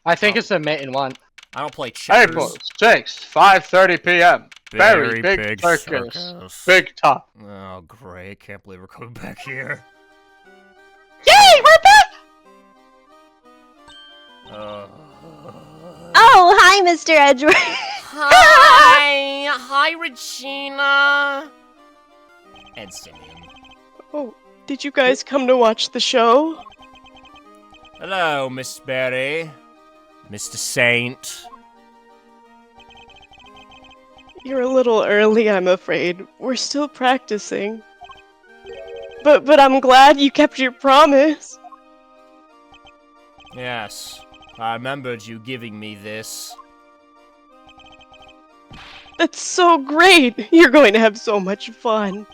I think it's the main one. I don't play checkers. April 6th, 5:30 p.m. Very big circus. circus. Big top. Oh, great. Can't believe we're coming back here. Yay, we're back! Oh, hi, Mr. Edgeworth. Hi! Hi, Regina! And Simeon. Oh, did you guys come to watch the show? Hello, Miss Berry. Mr. Saint. You're a little early, I'm afraid. We're still practicing. But I'm glad you kept your promise. Yes, I remembered you giving me this. That's so great! You're going to have so much fun.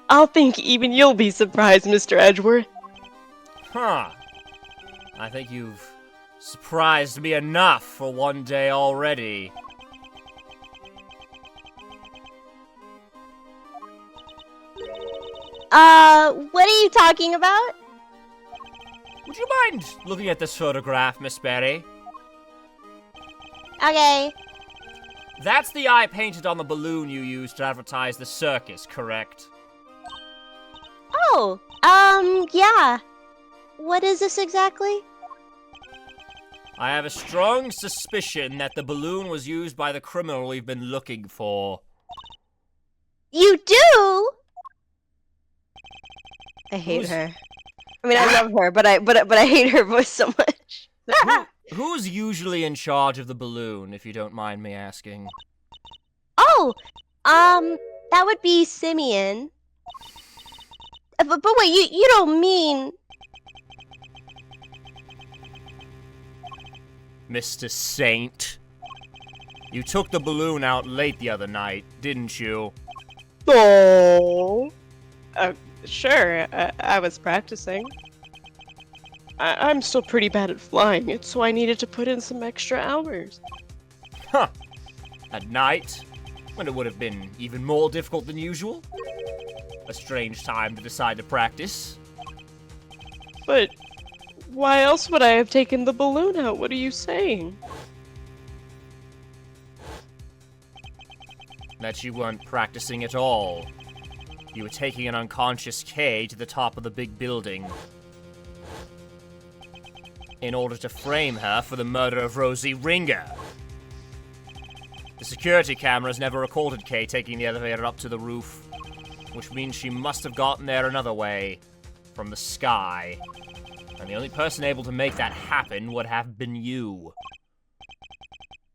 I'll think even you'll be surprised, Mr. Edgeworth. Huh. I think you've surprised me enough for one day already. What are you talking about? Would you mind looking at this photograph, Miss Berry? Okay. That's the eye painted on the balloon you used to advertise the circus, correct? Oh, yeah. What is this exactly? I have a strong suspicion that the balloon was used by the criminal we've been looking for. You do? I hate her. I mean, I love her, but I hate her voice so much. Who's usually in charge of the balloon, if you don't mind me asking? Oh, that would be Simeon. But wait, you don't mean... Mr. Saint. You took the balloon out late the other night, didn't you? Oh. Sure, I was practicing. I'm still pretty bad at flying it, so I needed to put in some extra hours. Huh. At night? When it would have been even more difficult than usual? A strange time to decide to practice. But why else would I have taken the balloon out? What are you saying? That you weren't practicing at all. You were taking an unconscious Kay to the top of the big building in order to frame her for the murder of Rosie Ringer. The security cameras never recorded Kay taking the elevator up to the roof, which means she must have gotten there another way, from the sky. And the only person able to make that happen would have been you.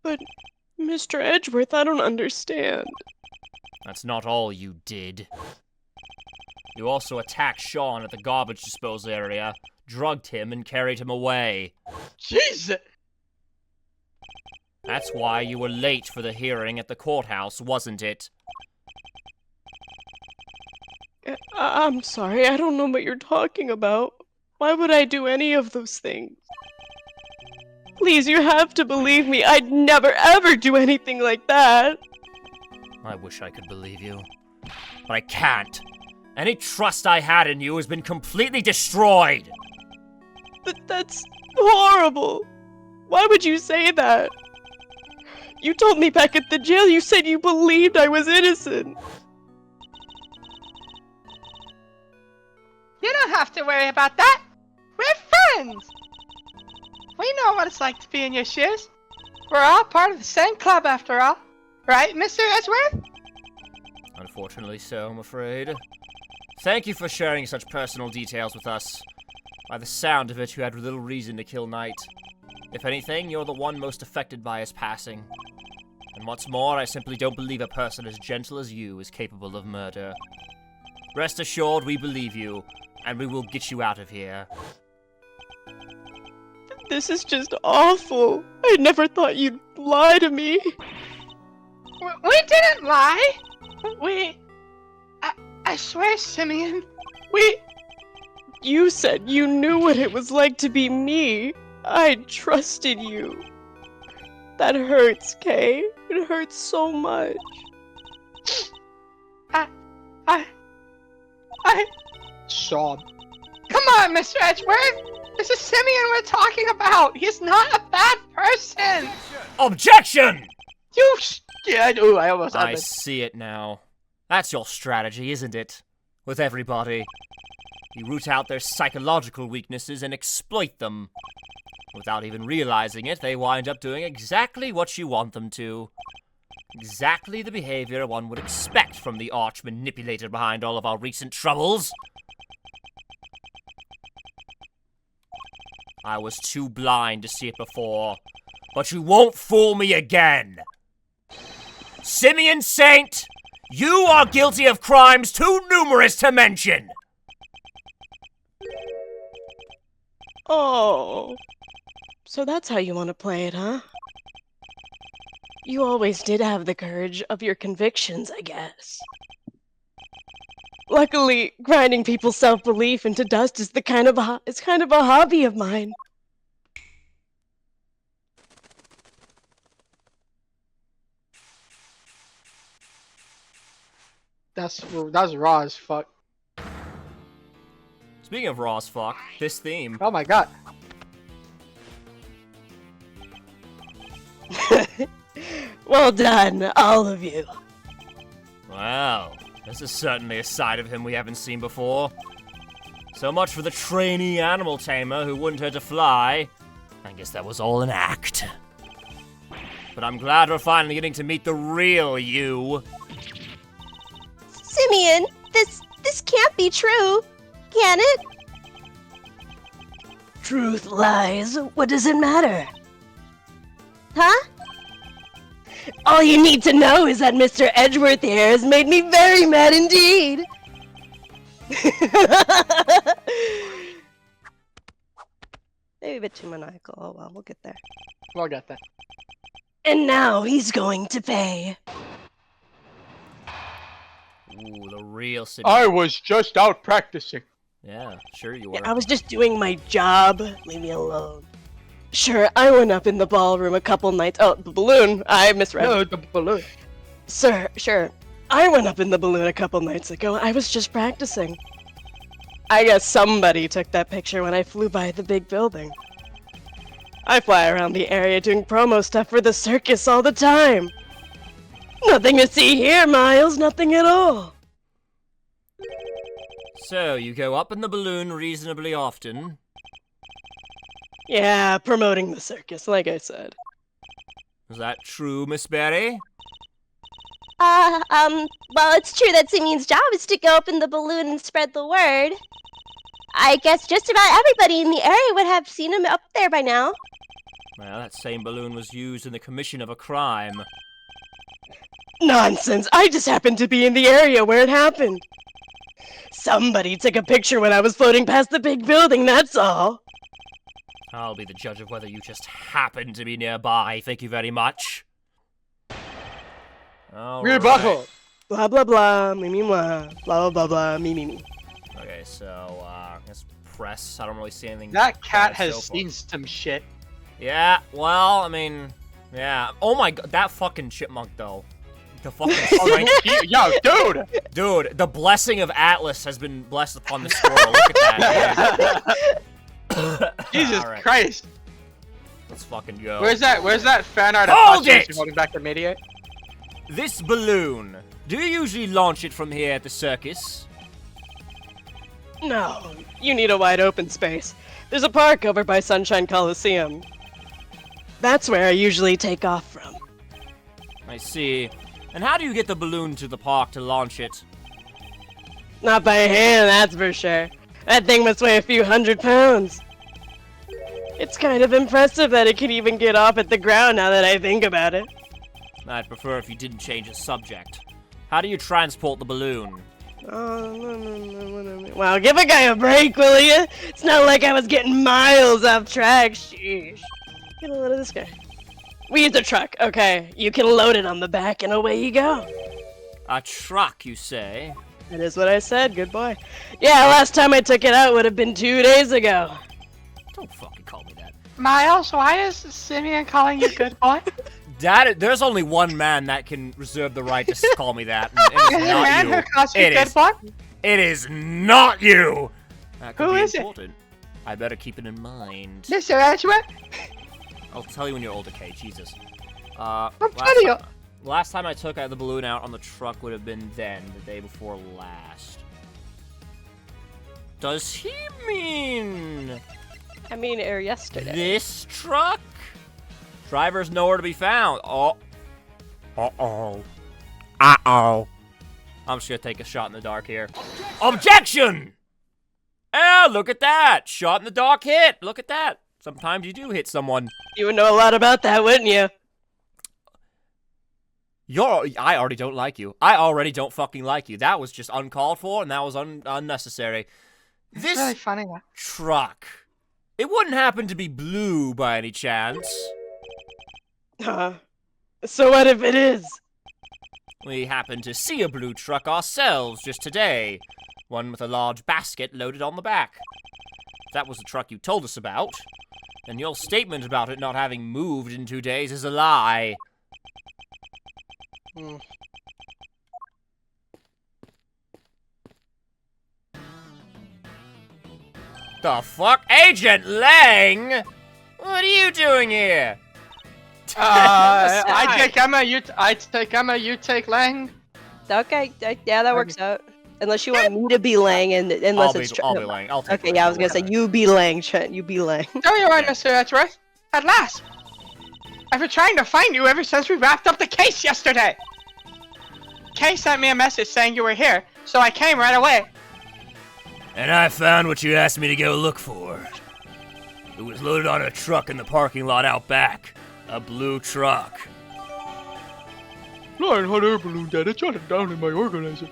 But, Mr. Edgeworth, I don't understand. That's not all you did. You also attacked Sean at the garbage disposal area, drugged him, and carried him away. Jesus! That's why you were late for the hearing at the courthouse, wasn't it? I'm sorry, I don't know what you're talking about. Why would I do any of those things? Please, you have to believe me. I'd never ever do anything like that. I wish I could believe you, but I can't. Any trust I had in you has been completely destroyed! But that's horrible. Why would you say that? You told me back at the jail you said you believed I was innocent. You don't have to worry about that. We're friends. We know what it's like to be in your shoes. We're all part of the same club after all. Right, Mr. Edgeworth? Unfortunately so, I'm afraid. Thank you for sharing such personal details with us. By the sound of it, you had little reason to kill Knight. If anything, you're the one most affected by his passing. And what's more, I simply don't believe a person as gentle as you is capable of murder. Rest assured, we believe you, and we will get you out of here. This is just awful. I never thought you'd lie to me. We didn't lie. I swear, Simeon, You said you knew what it was like to be me. I trusted you. That hurts, Kay. It hurts so much. I... Sob. Come on, Mr. Edgeworth! This is Simeon we're talking about! He's not a bad person! Objection! You scared. Ooh, I almost had I it. see it now. That's your strategy, isn't it? With everybody. You root out their psychological weaknesses and exploit them. Without even realizing it, they wind up doing exactly what you want them to. Exactly the behavior one would expect from the arch manipulator behind all of our recent troubles. I was too blind to see it before, but you won't fool me again. Simeon Saint, you are guilty of crimes too numerous to mention. Oh. So that's how you want to play it, huh? You always did have the courage of your convictions, I guess. Luckily, grinding people's self-belief into dust is kind of a hobby of mine. That's raw as fuck. Speaking of raw as fuck, this theme. Oh my god. Well done, all of you. Wow, this is certainly a side of him we haven't seen before. So much for the trainee animal tamer who wouldn't hurt to fly. I guess that was all an act. But I'm glad we're finally getting to meet the real you. Simeon, this can't be true, can it? Truth lies. What does it matter? Huh? All you need to know is that Mr. Edgeworth here has made me very mad indeed. Maybe a bit too maniacal. Oh well, we'll get there. We'll get that. And now he's going to pay. Ooh, the real city. I was just out practicing. Yeah, sure you were. I was just doing my job. Leave me alone. Sure, I went up in the ballroom a couple nights. Oh, the balloon. I misread. No, the balloon. Sure. I went up in the balloon a couple nights ago. I was just practicing. I guess somebody took that picture when I flew by the big building. I fly around the area doing promo stuff for the circus all the time. Nothing to see here, Miles. Nothing at all. So, you go up in the balloon reasonably often. Yeah, promoting the circus, like I said. Is that true, Miss Berry? Well, it's true that Simeon's job is to go up in the balloon and spread the word. I guess just about everybody in the area would have seen him up there by now. Well, that same balloon was used in the commission of a crime. Nonsense! I just happened to be in the area where it happened. Somebody took a picture when I was floating past the big building, that's all. I'll be the judge of whether you just happened to be nearby, thank you very much. Rebuttal. Right. Blah blah blah, me me blah, blah blah blah, me me me. Okay, so, let's press. I don't really see anything. That cat bad has so far. seen some shit. Yeah, well, I mean, yeah. Oh my god, that fucking chipmunk, though. The fucking strength. Yo, dude! Dude, the blessing of Atlas has been blessed upon the squirrel. Look at that. Jesus All right. Christ. Let's fucking go. Where's that fan art of Hold Prosecutor it! holding back the mediate? This balloon. Do you usually launch it from here at the circus? No, you need a wide open space. There's a park over by Sunshine Coliseum. That's where I usually take off from. I see. And how do you get the balloon to the park to launch it? Not by hand, that's for sure. That thing must weigh a few 100 pounds. It's kind of impressive that it can even get off at the ground now that I think about it. I'd prefer if you didn't change the subject. How do you transport the balloon? Oh, wow, give a guy a break, will ya? It's not like I was getting miles off track. Sheesh. Get a load of this guy. We use a truck, okay. You can load it on the back and away you go. A truck, you say? That is what I said, good boy. Yeah, last time I took it out would have been 2 days ago. Don't fucking call me that. Miles, why is Simeon calling you good boy? There's only one man that can reserve the right to call me that, and it is not Man you. who calls you It good is- boy? It is not you! That could Who be is it? important. I better keep it in mind. Mr. Edgeworth? I'll tell you when you're old, okay? Jesus. I'm telling you. Last time I took the balloon out on the truck would have been then, the day before last. Does he mean I mean, yesterday. this truck? Driver's nowhere to be found. Oh. Uh-oh. Uh-oh. I'm just gonna take a shot in the dark here. Objection! Ah, look at that! Shot in the dark hit! Look at that! Sometimes you do hit someone. You would know a lot about that, wouldn't you? I already don't like you. I already don't fucking like you. That was just uncalled for, and that was unnecessary. It's This really funny, though. truck. It wouldn't happen to be blue by any chance. So what if it is? We happened to see a blue truck ourselves just today. One with a large basket loaded on the back. If that was the truck you told us about, then your statement about it not having moved in 2 days is a lie. The fuck? Agent Lang? What are you doing here? I take Emma, you take Lang. Okay, yeah, that works out. Unless you want me to be Lang, and unless I'll be Lang. I'll take Okay, Lang. yeah, I was gonna say you be Lang, Trent. You be Lang. No, you're right, Mr. Edgeworth. At last. I've been trying to find you ever since we wrapped up the case yesterday. Kay sent me a message saying you were here, so I came right away. And I found what you asked me to go look for. It was loaded on a truck in the parking lot out back. A blue truck. Flying hot air balloon, Dad. I shot it down in my organizer.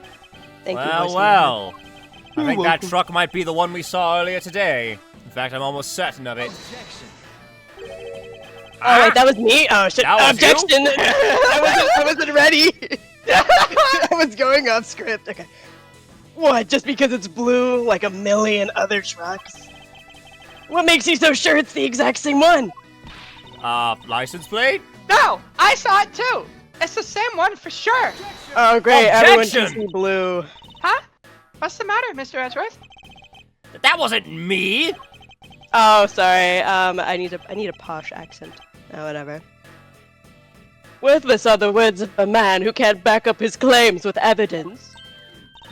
Thank you. Well, Voice well. I You're think that welcome. truck might be the one we saw earlier today. In fact, I'm almost certain of it. Oh wait, that was me. Oh shit! That was Objection! I wasn't ready. I was going off script. Okay. What? Just because it's blue, like a million other trucks? What makes you so sure it's the exact same one? License plate? No, I saw it too. It's the same one for sure. Oh great! Everyone Objection! can see blue. Huh? What's the matter, Mr. Edgeworth? That wasn't me! Oh, sorry. I need a posh accent. Oh, whatever. Worthless are the words of a man who can't back up his claims with evidence.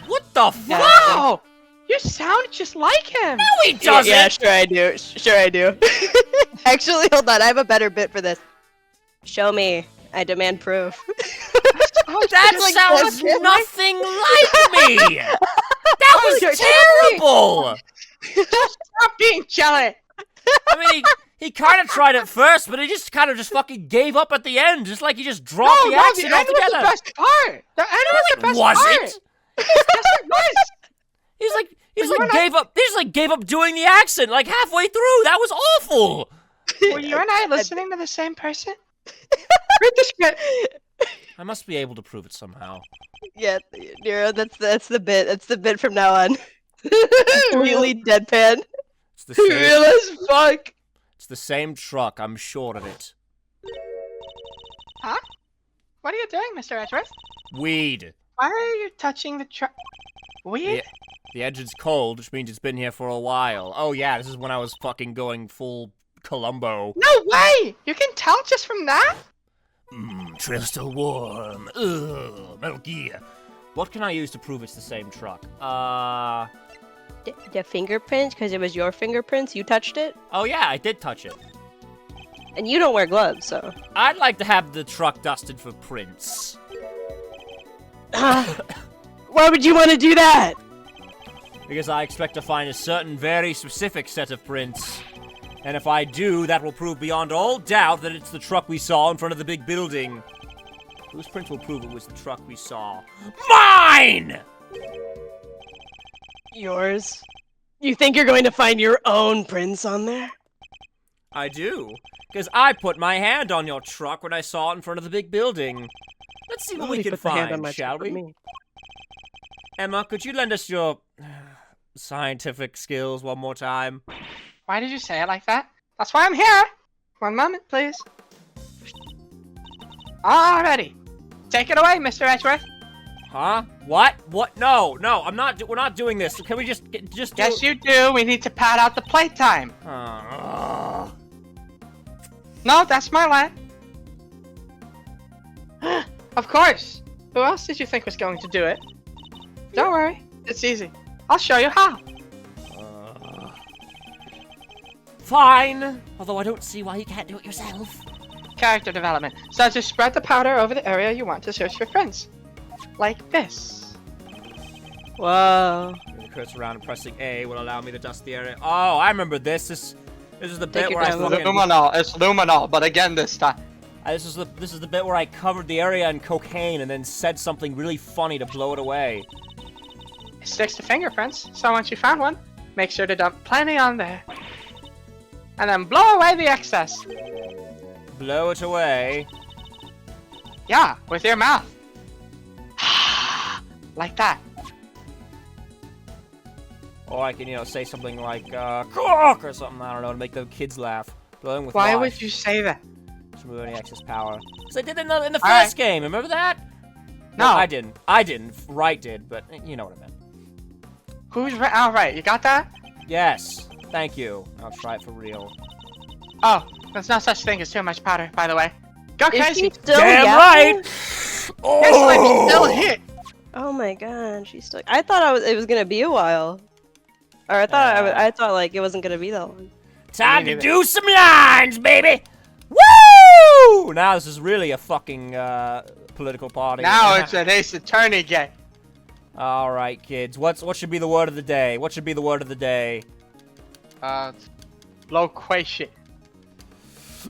What the fuck? Wow! You sound just like him. No, he doesn't! Yeah, sure I do. Sure I do. Actually, hold on. I have a better bit for this. Show me. I demand proof. Oh, That Like, sounds that's- nothing like me! That was you're terrible! Stop being jealous. I mean, he kind of tried at first, but he just kind of fucking gave up at the end, just like he just dropped the The accent end was the altogether. best part. The end was the best Was part. it? Yes, it was. He just gave up doing the accent like halfway through. That was awful. Were you and I listening to the same person? Read the script. I must be able to prove it somehow. Yeah, Nero, that's the bit. That's the bit from now on. Really deadpan. It's the same. Real as fuck. It's the same truck. I'm sure of it. Huh? What are you doing, Mr. Edgeworth? Weed. Why are you touching the truck? Weird. Yeah. The engine's cold, which means it's been here for a while. Oh yeah, this is when I was fucking going full Columbo. No way! You can tell just from that? Trail's still warm. Ugh, Metal Gear. What can I use to prove it's the same truck? The fingerprints, because it was your fingerprints. You touched it, Oh yeah, I did touch it. and you don't wear gloves, so. I'd like to have the truck dusted for prints. Why would you want to do that? Because I expect to find a certain very specific set of prints. And if I do, that will prove beyond all doubt that it's the truck we saw in front of the big building. Whose prints will prove it was the truck we saw? Mine! Yours? You think you're going to find your own prints on there? I do. Because I put my hand on your truck when I saw it in front of the big building. Let's see what we Nobody can put their hand on find, my shall truck but we? me. Emma, could you lend us your scientific skills one more time? Why did you say it like that? That's why I'm here. 1 moment, please. Alrighty. Take it away, Mr. Edgeworth. Huh? What? What? No, no, I'm not. We're not doing this. Can we just do? Yes, you do. We need to pad out the playtime. No, that's my land. Of course. Who else did you think was going to do it? Don't worry. It's easy. I'll show you how. Fine. Although I don't see why you can't do it yourself. Character development. So just spread the powder over the area you want to search for friends. Like this. Wow. Cursor around and pressing A will allow me to dust the area. Oh, I remember this. This is the bit your where I time. fucking... Luminol. It's luminol, but again this time. This is the bit where I covered the area in cocaine and then said something really funny to blow it away. It sticks to fingerprints, so once you found one, make sure to dump plenty on there. And then blow away the excess. Blow it away. Yeah, with your mouth. Like that. Or I can, you know, say something like, cock or something, I don't know, to make the kids laugh. Blowing with Why life. would you say that? To remove any excess power. Because I did it in the first Alright. game, remember that? No. I didn't. I didn't. Right did, but you know what I meant. Who's right? Oh, right. You got that? Yes. Thank you. I'll try it for real. Oh, there's no such thing as too much powder, by the way. Go Is crazy. she still Damn yapping? right! This Oh! line's still hit. Oh my god, she's still. I thought it was gonna be a while. Or I thought I thought like it wasn't gonna be that long. Time Me to neither. do some lines, baby! Woo! Now this is really a fucking political party. Now it's an Ace Attorney game. All right, kids. What should be the word of the day? What should be the word of the day? Loquacious.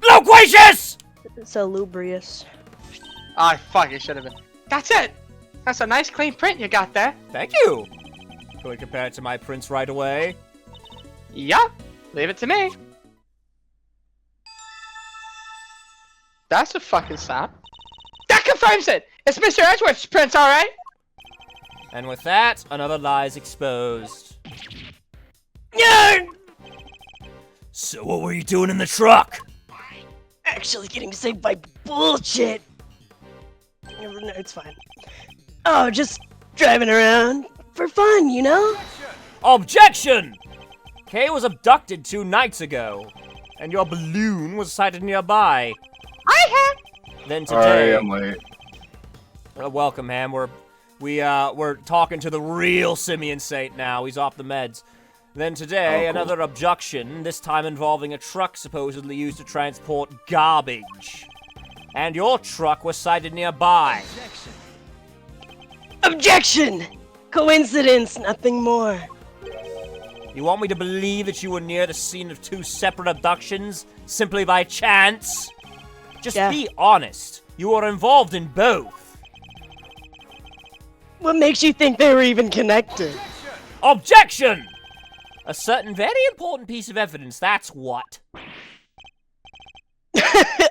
Loquacious! Salubrious. Oh, fuck, it should have been. That's it. That's a nice clean print you got there. Thank you. Can we compare it to my prints right away? Yup. Leave it to me. That's a fucking sound. That confirms it. It's Mr. Edgeworth's prints, all right? And with that, another lie is exposed. Yeah. So what were you doing in the truck? Actually getting saved by bullshit. No, it's fine. Oh, just driving around for fun, you know? Objection! Kay was abducted 2 nights ago, and your balloon was sighted nearby. I Then today, I'm late. welcome, Ham. We're talking to the real Simian Saint now. He's off the meds. Then today, Oh, cool. another abduction, this time involving a truck supposedly used to transport garbage. And your truck was sighted nearby. Objection! Coincidence, nothing more. You want me to believe that you were near the scene of 2 separate abductions simply by chance? Just Yeah. be honest. You were involved in both. What makes you think they were even connected? Objection! A certain very important piece of evidence, that's what.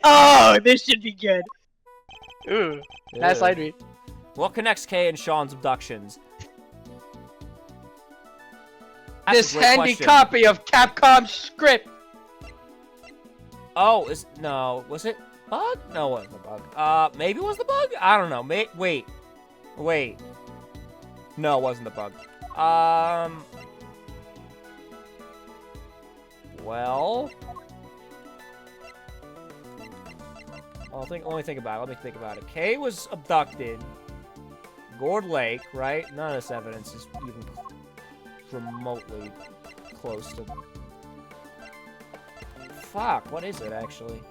Oh, this should be good. have. Ooh. Nice Ew. light read. What connects Kay and Sean's abductions? That's This a great handy question. copy of Capcom's script. Oh, was it bug? No, it wasn't a bug. Maybe it was the bug? I don't know. Wait. No, it wasn't the bug. Well... Let me think about it. Kay was abducted. Gourd Lake, right? None of this evidence is even remotely close to... Fuck, what is it, actually?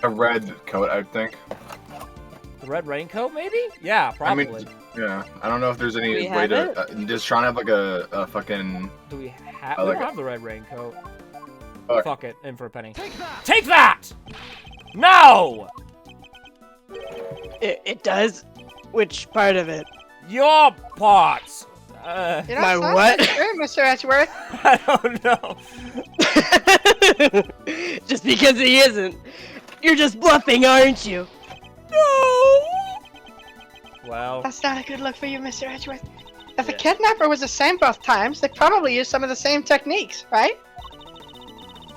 A red coat, I think. The red raincoat, maybe? Yeah, probably. I mean, yeah. I don't know if there's any we way have to. Does Sean have like a fucking? Do we have? I We like don't it. have the red raincoat. Fuck. Fuck it, in for a penny. Take that! No! It does? Which part of it? Your parts! You know, My sounds what? like you're Mr. Edgeworth. I don't know. Just because he isn't. You're just bluffing, aren't you? No! Well, That's not a good look for you, Mr. Edgeworth. If the Yeah. kidnapper was the same both times, they probably used some of the same techniques, right?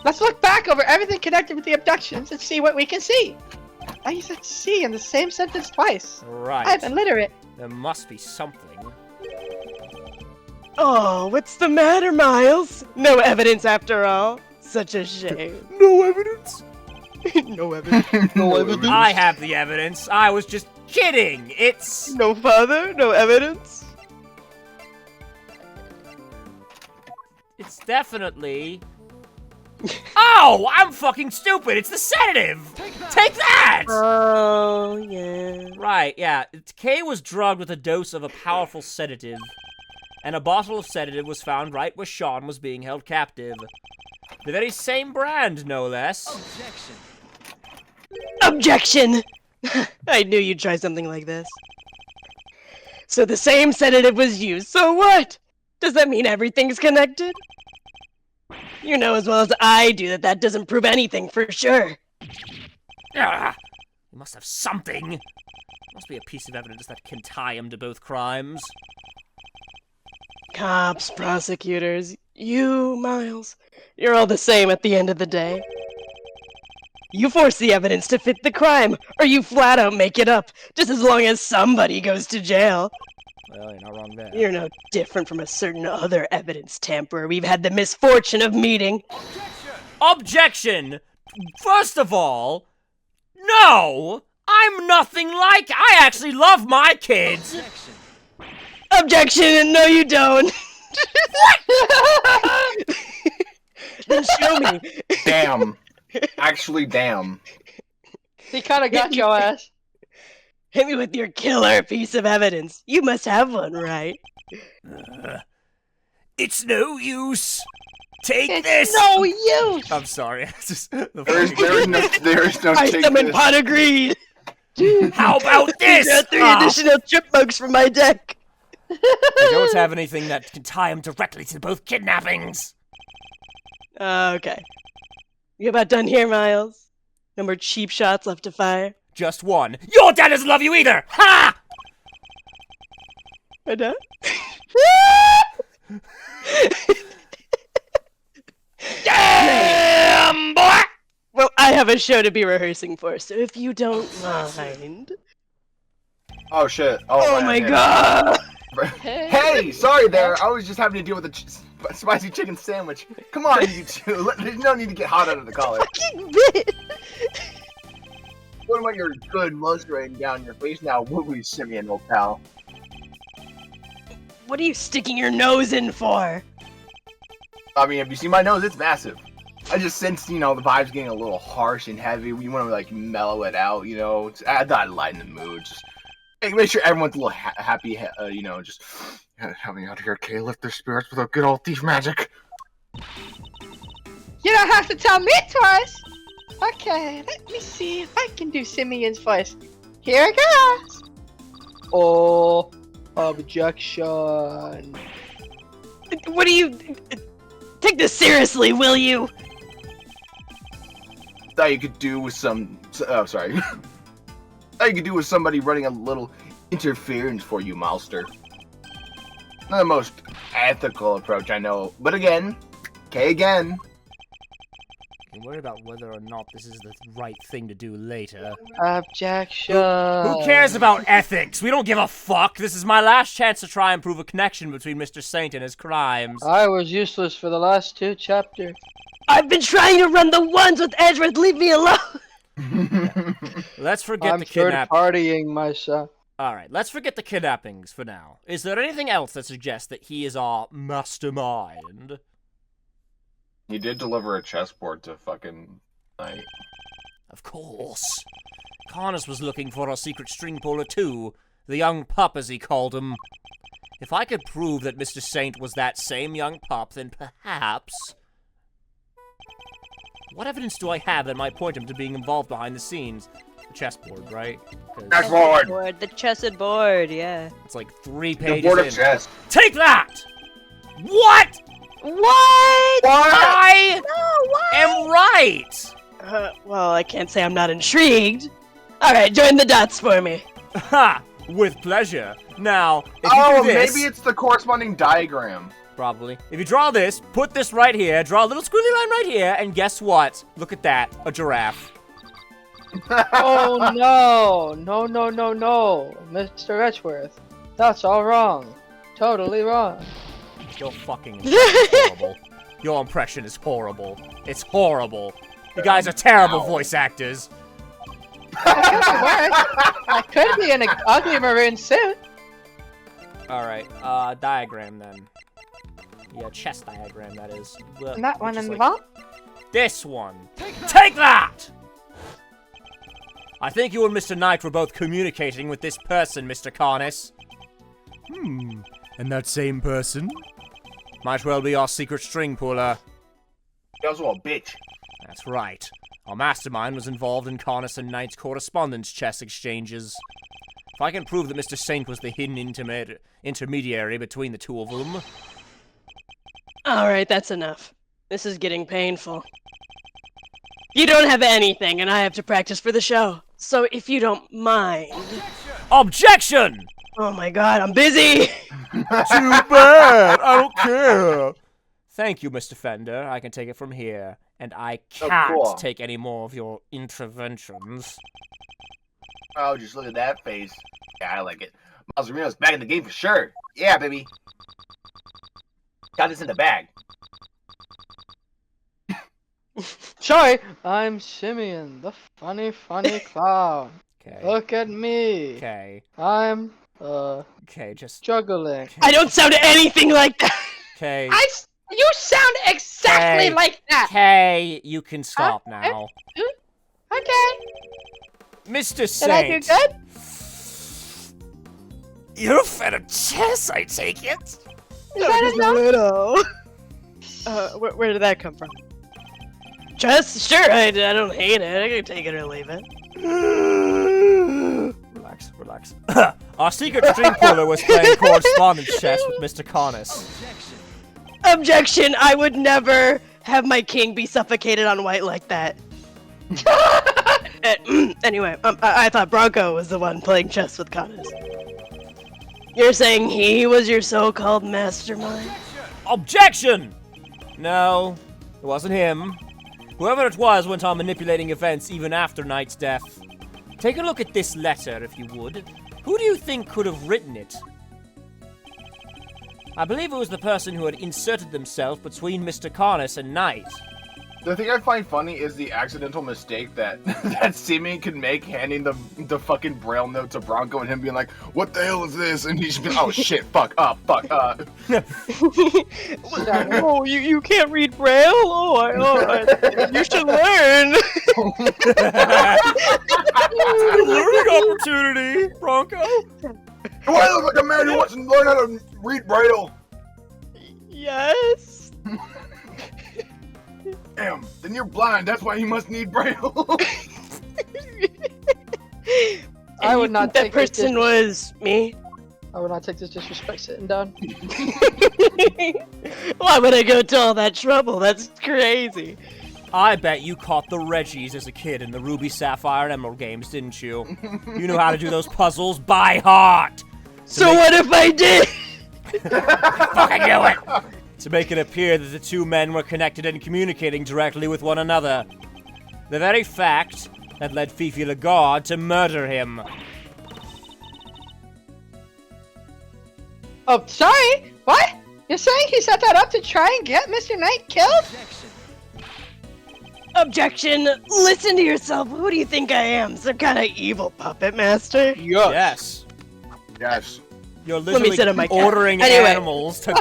Let's look back over everything connected with the abductions and see what we can see. I said C in the same sentence twice. Right. I'm illiterate. There must be something. Oh, what's the matter, Miles? No evidence after all. Such a shame. No evidence? No evidence. No evidence. I have the evidence. I was just kidding. It's... No father? No evidence? It's definitely... Oh! I'm fucking stupid! It's the sedative! Take that! Oh, yeah. Right, yeah. Kay was drugged with a dose of a powerful sedative. And a bottle of sedative was found right where Sean was being held captive. The very same brand, no less. Objection! I knew you'd try something like this. So the same sedative was used, so what? Does that mean everything's connected? You know as well as I do that that doesn't prove anything for sure. You must have something. Must be a piece of evidence that can tie him to both crimes. Cops, prosecutors, you, Miles, you're all the same at the end of the day. You force the evidence to fit the crime, or you flat out make it up, just as long as somebody goes to jail. Well, you're not wrong there. You're no different from a certain other evidence tamperer we've had the misfortune of meeting. Objection! First of all, no! I'm nothing like... I actually love my kids! Objection! No, you don't. Then show me. Damn. Actually, damn. He kind of got your ass. Hit me with your killer piece of evidence. You must have one, right? It's no use. Take It's this. no use. I'm sorry. It's just the There is no I take summon this. pot of greed. How about this? Got 3 Ah, additional chipmunks from my deck. I don't have anything that can tie him directly to both kidnappings. Okay. You about done here, Miles? No more cheap shots left to fire? Just one. Your dad doesn't love you either! Ha! We're done? Damn, boy! Well, I have a show to be rehearsing for, so if you don't mind. Oh shit. Oh my god! Hey, sorry there. I was just having to deal with a spicy chicken sandwich. Come on, you two. There's no need to get hot out of the collar. Fucking bit! What about your good musk raining down your face now, would we, Simeon, old pal? What are you sticking your nose in for? I mean, have you seen my nose? It's massive. I just sensed, you know, the vibe's getting a little harsh and heavy. We want to, like, mellow it out, you know. I thought I'd lighten the mood. Just make sure everyone's a little happy, you know, just... Help me out here, Kay. Lift their spirits with a good old thief magic. You don't have to tell me twice. Okay, let me see if I can do Simeon's voice. Here it goes. Oh, objection. What do you... Take this seriously, will you? Thought you could do with some... Oh, sorry. Thought you could do with somebody running a little interference for you, Malster. Not the most ethical approach, I know. But again, Kay again. I'm worried about whether or not this is the right thing to do later. Objection. Who cares about ethics? We don't give a fuck. This is my last chance to try and prove a connection between Mr. Saint and his crimes. I was useless for the last 2 chapters. I've been trying to run the ones with Edgeworth. Leave me alone. Let's forget I'm the third kidnapping. partying myself. Alright, let's forget the kidnappings for now. Is there anything else that suggests that he is our mastermind? He did deliver a chessboard to fucking Knight. Of course. Connors was looking for a secret string puller too. The young pup, as he called him. If I could prove that Mr. Saint was that same young pup, then perhaps... What evidence do I have that might point him to being involved behind the scenes? The chessboard, right? 'Cause Chessboard! The chessed board, yeah. it's like 3 The pages board of in. chess. Take that! What? What? I No, what? am right! Well, I can't say I'm not intrigued. Alright, join the dots for me. Ha! With pleasure. Now, if Oh, you do this... maybe it's the corresponding diagram. Probably. If you draw this, put this right here, draw a little squiggly line right here, and guess what? Look at that. A giraffe. Oh no! No, no, no, no! Mr. Edgeworth. That's all wrong. Totally wrong. Your fucking impression is horrible. Your impression is horrible. It's horrible. You guys are terrible voice actors. I could be in an ugly maroon suit. Alright, diagram then. Yeah, chess diagram, that is. And that one Which is in the like vault? This one. Take that! I think you and Mr. Knight were both communicating with this person, Mr. Carnis. And that same person? Might well be our secret string puller. You're also a bitch. That's right. Our mastermind was involved in Carnis and Knight's correspondence chess exchanges. If I can prove that Mr. Saint was the hidden intermediary between the two of them... Alright, that's enough. This is getting painful. You don't have anything, and I have to practice for the show. So if you don't mind... Objection! Oh my god, I'm busy! Too bad! I don't care! Thank you, Mr. Fender. I can take it from here. And I can't cool. take any more of your interventions. Oh, just look at that face. Yeah, I like it. Mastermind's back in the game for sure. Yeah, baby. Got this in the bag. Sorry, I'm Simeon, the funny clown. Okay. Look at me. Okay. I'm, Okay, just... juggling. I don't sound anything like that! Okay. You sound exactly Hey. like that! Okay, you can stop now. Okay. Mr. Did Saint. I do good? You're a fan of chess, I take it? Is that enough? Where did that come from? Chess? Sure, I don't hate it. I can take it or leave it. Relax, relax. Our secret string puller was playing correspondence chess with Mr. Carnis. Objection! I would never have my king be suffocated on white like that. Anyway, I thought Bronco was the one playing chess with Connors. You're saying he was your so-called mastermind? Objection! No, it wasn't him. Whoever it was went on manipulating events even after Knight's death. Take a look at this letter, if you would. Who do you think could have written it? I believe it was the person who had inserted themselves between Mr. Carnis and Knight. The thing I find funny is the accidental mistake that that Simeon can make, handing the fucking braille note to Bronco and him being like, "What the hell is this?" And he's just, "Oh shit, fuck. Oh, you can't read Braille? You should learn. Learning opportunity, Bronco. Do I look like a man who wants to learn how to read braille? Yes. Damn, then you're blind. That's why you must need braille. I would not that take this person was me. I would not take this disrespect sitting down. Why would I go to all that trouble? That's crazy. I bet you caught the Reggies as a kid in the Ruby, Sapphire, and Emerald games, didn't you? You knew how to do those puzzles by heart. So what if I did? Fucking do it! To make it appear that the two men were connected and communicating directly with one another. The very fact that led Fifi Lagarde to murder him. Oh, sorry? What? You're saying he set that up to try and get Mr. Knight killed? Objection! Listen to yourself. Who do you think I am? Some kind of evil puppet master? Yes. Yes. You're Let me sit on my literally couch. ordering Anyway. animals to...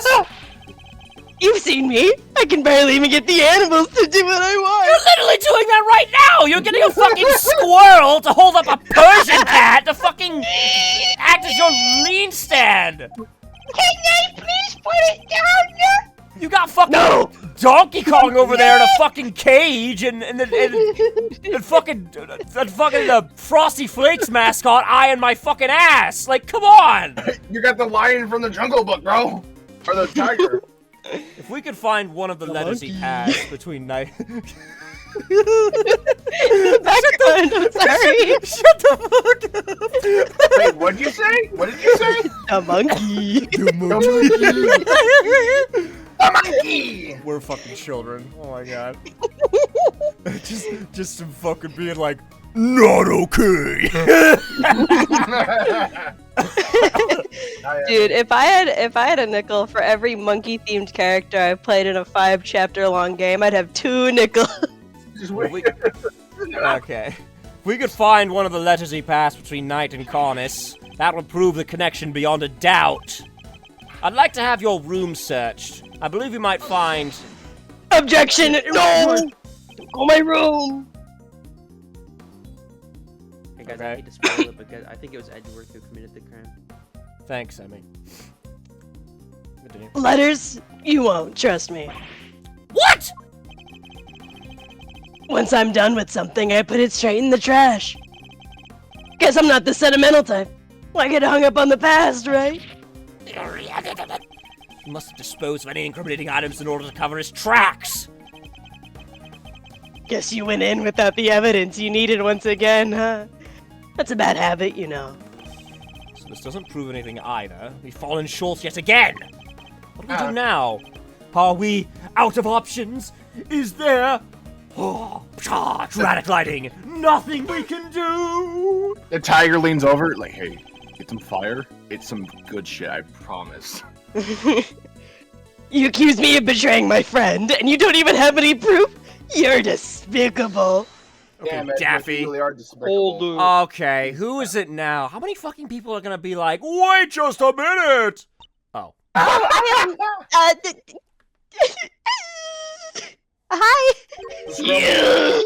You've seen me. I can barely even get the animals to do what I You're want. literally doing that right now! You're getting a fucking squirrel to hold up a Persian cat to fucking act as your lean stand! Can I please put it down? You got fucking Donkey Kong over there in a fucking cage and fucking Frosty Flakes mascot eyeing my fucking ass! Like, come on! You got the lion from the Jungle Book, bro! Or the tiger. If we could find one of the letters he has between night... I'm sorry. Shut the fuck up! Wait, what'd you say? What did you say? A monkey. The monkey! We're fucking children. Oh my god. just some fucking being like, Not okay. Dude, if I had a nickel for every monkey-themed character I played in a 5-chapter-long game, I'd have 2 nickels. Just wait. Okay. If we could find one of the letters he passed between Knight and Cornice, that would prove the connection beyond a doubt. I'd like to have your room searched. I believe we might find... Objection! No! Don't go my room! Hey guys, Okay. I hate to spoil it, but I think it was Edgeworth who committed the crime. Thanks, Emmy. Continue. Letters? You won't, trust me. What?! Once I'm done with something, I put it straight in the trash. Guess I'm not the sentimental type. I get hung up on the past, right? He must have disposed of any incriminating items in order to cover his tracks! Guess you went in without the evidence you needed once again, huh? That's a bad habit, you know. So this doesn't prove anything either. We've fallen short yet again! What do we do now? Are we out of options? Is there... Oh, dramatic lighting! Nothing we can do! The tiger leans over, like, hey, get some fire. It's some good shit, I promise. You accuse me of betraying my friend, and you don't even have any proof? You're despicable. Okay, Damn it, Daffy. you really are despicable. Okay, who is it now? How many fucking people are gonna be like, wait just a minute? Oh. Hi! Yeah.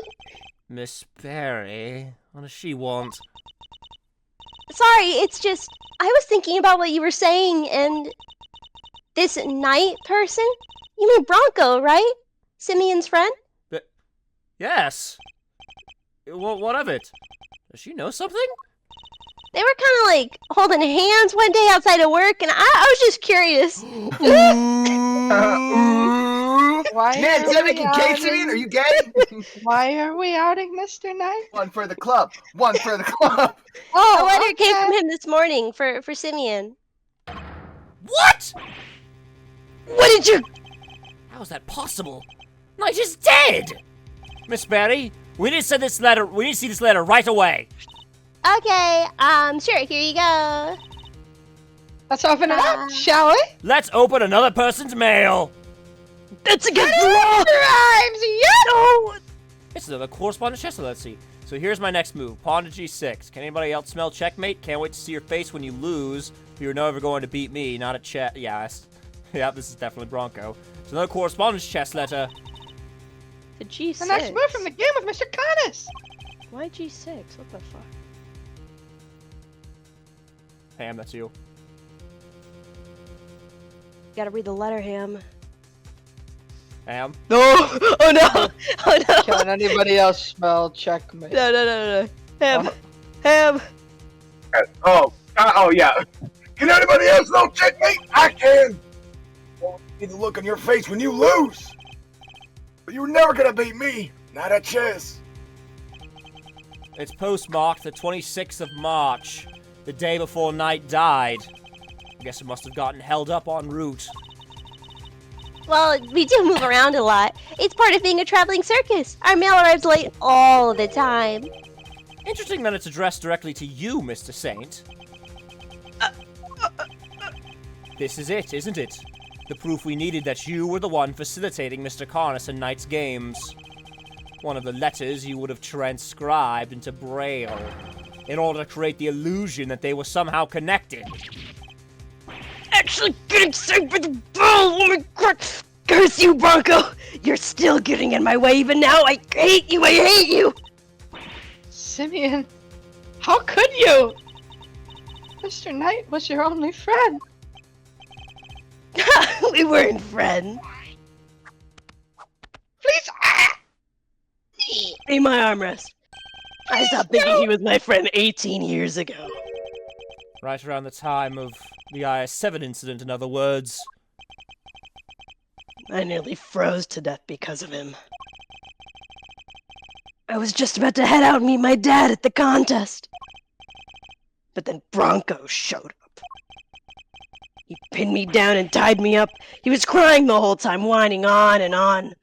Miss Barry, what does she want? Sorry, it's just I was thinking about what you were saying, and this Knight person? You mean Bronco, right? Simeon's friend? Yes. What of it? Does she know something? They were kind of like holding hands one day outside of work, and I was just curious. Why Man, are Devin we Kincaid, are you gay? Why are we outing Mr. Knight? One for the club. One for the club. A letter came from him this morning for Simeon. What? What did you... How is that possible? Knight is dead! Miss Barry, we need to send this letter. We need to see this letter right away. Okay, sure, here you go. Let's open it up, shall we? Let's open another person's mail. That's against the law! Rhymes, No! It's another correspondence chest, so let's see. So here's my next move, pawn to g6. Can anybody else smell checkmate? Can't wait to see your face when you lose. You're never going to beat me, not a chat. Yes. Yeah, this is definitely Bronco. It's another correspondence chest letter. The G6. The next move from the game with Mr. Connus. Why G6? What the fuck? Ham, that's you. Gotta read the letter, Ham. Ham? No! Oh no! Oh no! Can anybody else smell checkmate? No. Ham. Ham. Oh, yeah. Can anybody else know checkmate? I can. Well, see the look on your face when you lose. But you're never gonna beat me. Not at chess. It's postmarked the 26th of March, the day before Knight died. I guess it must have gotten held up en route. Well, we do move around a lot. It's part of being a traveling circus. Our mail arrives late all the time. Interesting that it's addressed directly to you, Mr. Saint. This is it, isn't it? The proof we needed that you were the one facilitating Mr. Carnus and Knight's games. One of the letters you would have transcribed into Braille, in order to create the illusion that they were somehow connected. Actually getting saved by the ball! Oh my god! Curse you, Bronco! You're still getting in my way even now! I hate you! I hate you! Simeon, how could you? Mr. Knight was your only friend. We weren't friends. Please, Be my armrest. I stopped thinking he was my friend 18 years ago. Right around the time of the IS-7 incident, in other words. I nearly froze to death because of him. I was just about to head out and meet my dad at the contest. But then Bronco showed up. He pinned me down and tied me up. He was crying the whole time, whining on and on.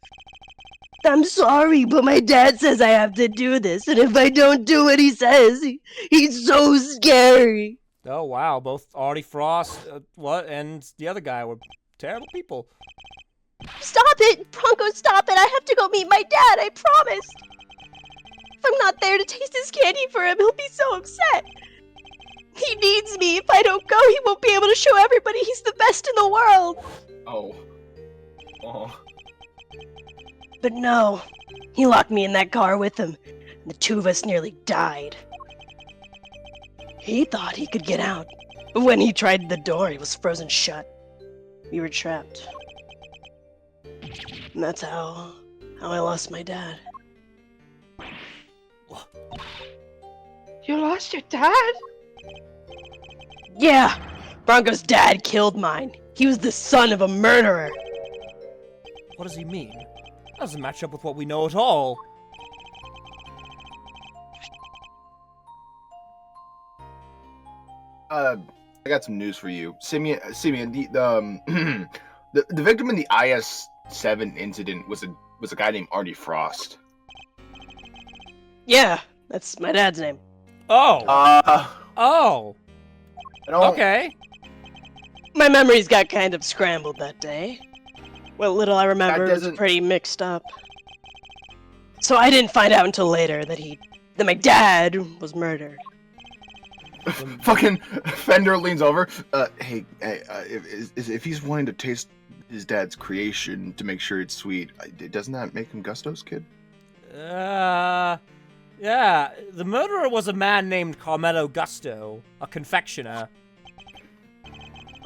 I'm sorry, but my dad says I have to do this, and if I don't do what he says, he's so scary. Oh, wow. Both Artie Frost, and the other guy were terrible people. Stop it! Bronco, stop it! I have to go meet my dad, I promised! If I'm not there to taste his candy for him, he'll be so upset. He needs me. If I don't go, he won't be able to show everybody he's the best in the world. Oh. Oh. But no, he locked me in that car with him, and the two of us nearly died. He thought he could get out, but when he tried the door, it was frozen shut. We were trapped. And that's how I lost my dad. You lost your dad? Yeah, Bronco's dad killed mine. He was the son of a murderer. What does he mean? That doesn't match up with what we know at all. I got some news for you. Simeon, the victim in the IS-7 incident was a guy named Artie Frost. Yeah, that's my dad's name. Oh! I don't, Okay. My memories got kind of scrambled that day. What little I remember was doesn't- pretty mixed up. So I didn't find out until later that my dad was murdered. Fucking Fender leans over. Hey, if he's wanting to taste his dad's creation to make sure it's sweet, doesn't that make him Gusto's kid? Yeah. The murderer was a man named Carmelo Gusto, a confectioner.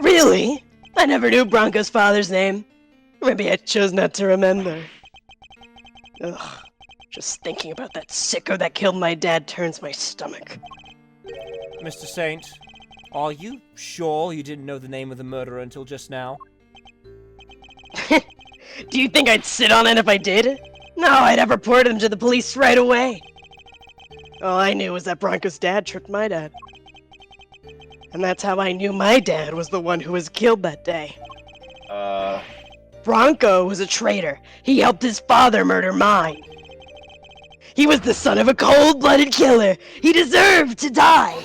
Really? I never knew Bronco's father's name. Maybe I chose not to remember. Ugh. Just thinking about that sicko that killed my dad turns my stomach. Mr. Saint, are you sure you didn't know the name of the murderer until just now? Do you think I'd sit on it if I did? No, I'd have reported him to the police right away. All I knew was that Bronco's dad tricked my dad. And that's how I knew my dad was the one who was killed that day. Bronco was a traitor. He helped his father murder mine. He was the son of a cold-blooded killer. He deserved to die.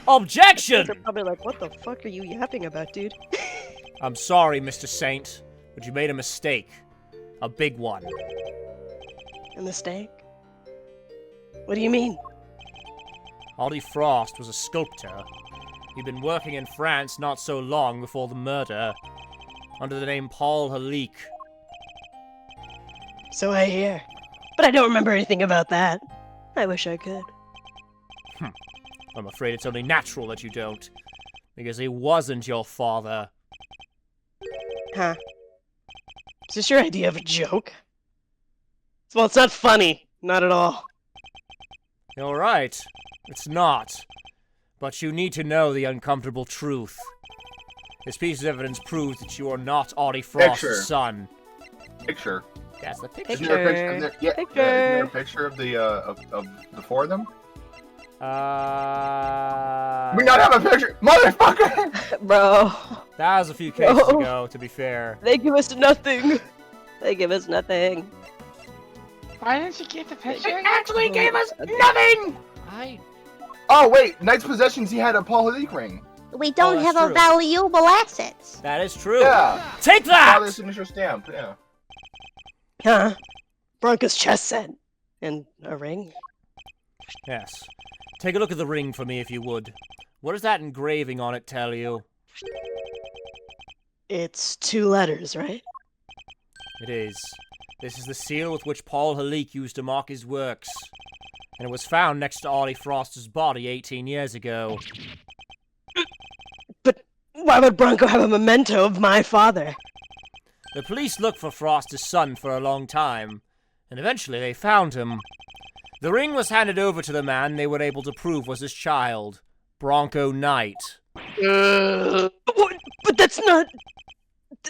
Objection! They're probably like, what the fuck are you yapping about, dude? I'm sorry, Mr. Saint, but you made a mistake. A big one. A mistake? What do you mean? Artie Frost was a sculptor. He'd been working in France not so long before the murder, under the name Paul Halik. So I hear. But I don't remember anything about that. I wish I could. I'm afraid it's only natural that you don't, because he wasn't your father. Huh. Is this your idea of a joke? Well, it's not funny. Not at all. You're right. It's not. But you need to know the uncomfortable truth. This piece of evidence proves that you are not Artie Frost's Picture. son. Picture. That's the picture. Isn't there a picture? Isn't there a picture of the four of them? We not have a picture, motherfucker. Bro, That was a few cases No. ago, to be fair. they give us nothing. They give us nothing. Why didn't you keep the picture? Actually gave us nothing. I... Oh wait, Knight's Possessions. He had a Paul Halik ring. We don't that's have true. a valuable assets. That is true. Yeah. Take that! Father's signature stamp. Yeah. Huh? Bronco's chess set. And a ring. Yes. Take a look at the ring for me, if you would. What does that engraving on it tell you? It's 2 letters, right? It is. This is the seal with which Paul Halik used to mark his works. And it was found next to Artie Frost's body 18 years ago. But why would Bronco have a memento of my father? The police looked for Frost's son for a long time, and eventually they found him. The ring was handed over to the man they were able to prove was his child, Bronco Knight. But that's not...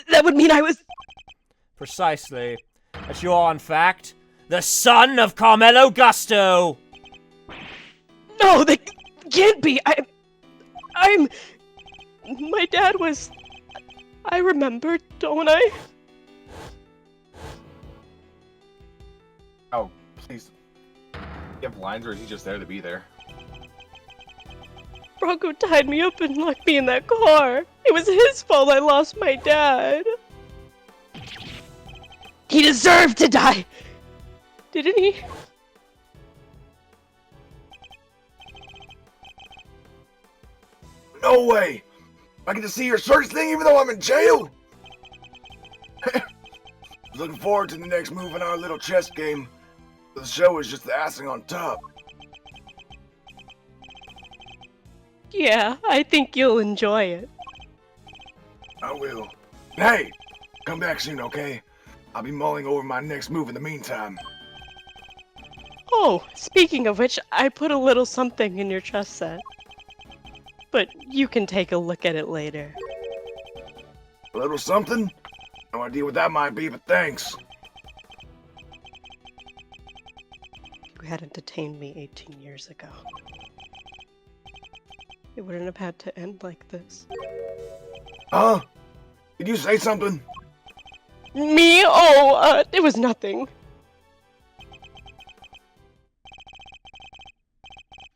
That would mean I was... Precisely. That you are, in fact, the son of Carmelo Gusto! No, that can't be. I'm... My dad was... I remember, don't I? Oh, please. Do you have lines, or is he just there to be there? Bronco tied me up and locked me in that car. It was his fault I lost my dad. He deserved to die! Didn't he? No way! I get to see your search thing even though I'm in jail? Looking forward to the next move in our little chess game. The show is just the icing on top. Yeah, I think you'll enjoy it. I will. Hey! Come back soon, okay? I'll be mulling over my next move in the meantime. Oh, speaking of which, I put a little something in your chess set. But you can take a look at it later. A little something? No idea what that might be, but thanks. You hadn't detained me 18 years ago. It wouldn't have had to end like this. Huh? Did you say something? Me? Oh, it was nothing.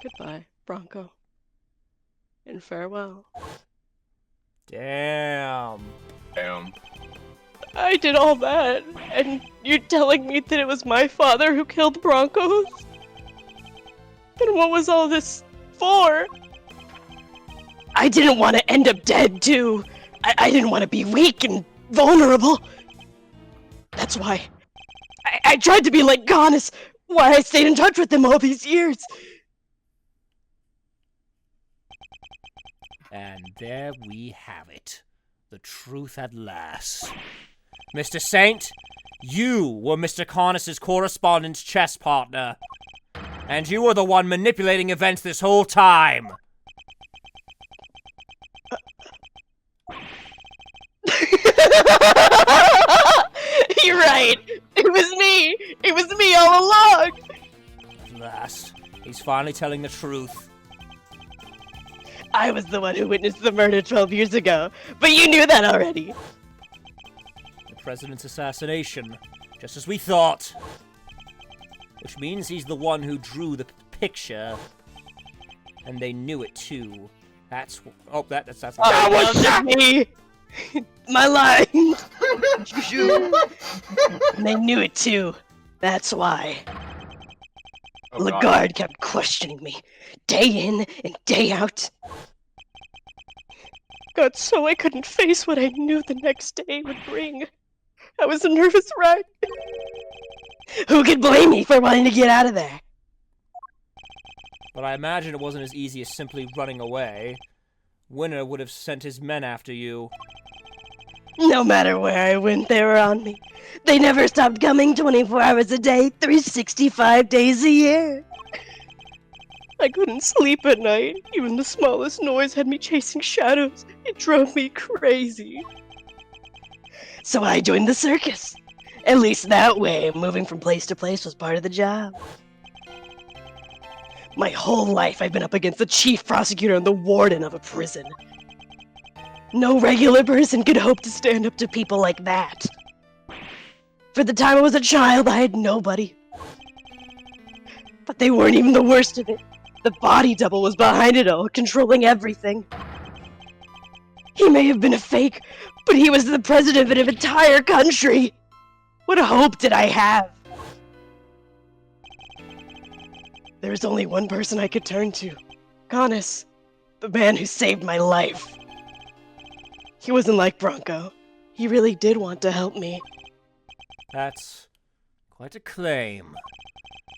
Goodbye, Bronco. And farewell. Damn. Damn. I did all that, and you're telling me that it was my father who killed Broncos? Then what was all this for? I didn't want to end up dead, too. I didn't want to be weak and vulnerable. That's why. I tried to be like Gonis. Why I stayed in touch with him all these years. And there we have it. The truth at last. Mr. Saint, you were Mr. Carnis's correspondence chess partner. And you were the one manipulating events this whole time. You're right. It was me. It was me all along. At last, he's finally telling the truth. I was the one who witnessed the murder 12 years ago, but you knew that already. The president's assassination, just as we thought. Which means he's the one who drew the picture. And they knew it too. That's... Oh, that's... That wasn't me! My line! And they knew it too. That's why. Oh, Lagarde kept questioning me, day in and day out. Got so I couldn't face what I knew the next day would bring. I was a nervous wreck. Who could blame me for wanting to get out of there? But I imagine it wasn't as easy as simply running away. Winner would have sent his men after you. No matter where I went, they were on me. They never stopped coming 24 hours a day, 365 days a year. I couldn't sleep at night. Even the smallest noise had me chasing shadows. It drove me crazy. So I joined the circus. At least that way, moving from place to place was part of the job. My whole life I've been up against the chief prosecutor and the warden of a prison. No regular person could hope to stand up to people like that. For the time I was a child, I had nobody. But they weren't even the worst of it. The body double was behind it all, controlling everything. He may have been a fake, but he was the president of an entire country. What hope did I have? There was only one person I could turn to. Gonis, the man who saved my life. He wasn't like Bronco. He really did want to help me. That's quite a claim.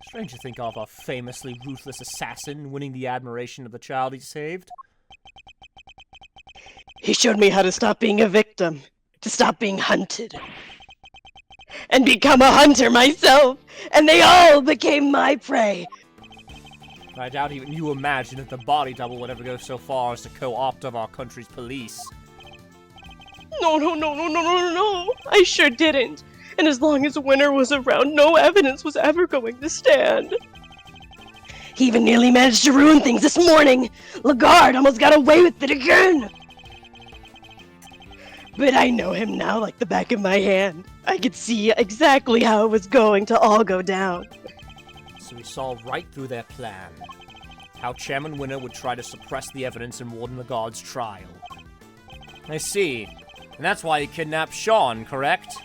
Strange to think of a famously ruthless assassin winning the admiration of the child he saved. He showed me how to stop being a victim, to stop being hunted, and become a hunter myself, and they all became my prey. I doubt even you imagine that the body double would ever go so far as to co-opt of our country's police. No. I sure didn't. And as long as Winner was around, no evidence was ever going to stand. He even nearly managed to ruin things this morning. Lagarde almost got away with it again. But I know him now like the back of my hand. I could see exactly how it was going to all go down. So we saw right through their plan. How Chairman Winner would try to suppress the evidence in Warden Lagarde's trial. I see. And that's why you kidnapped Sean, correct?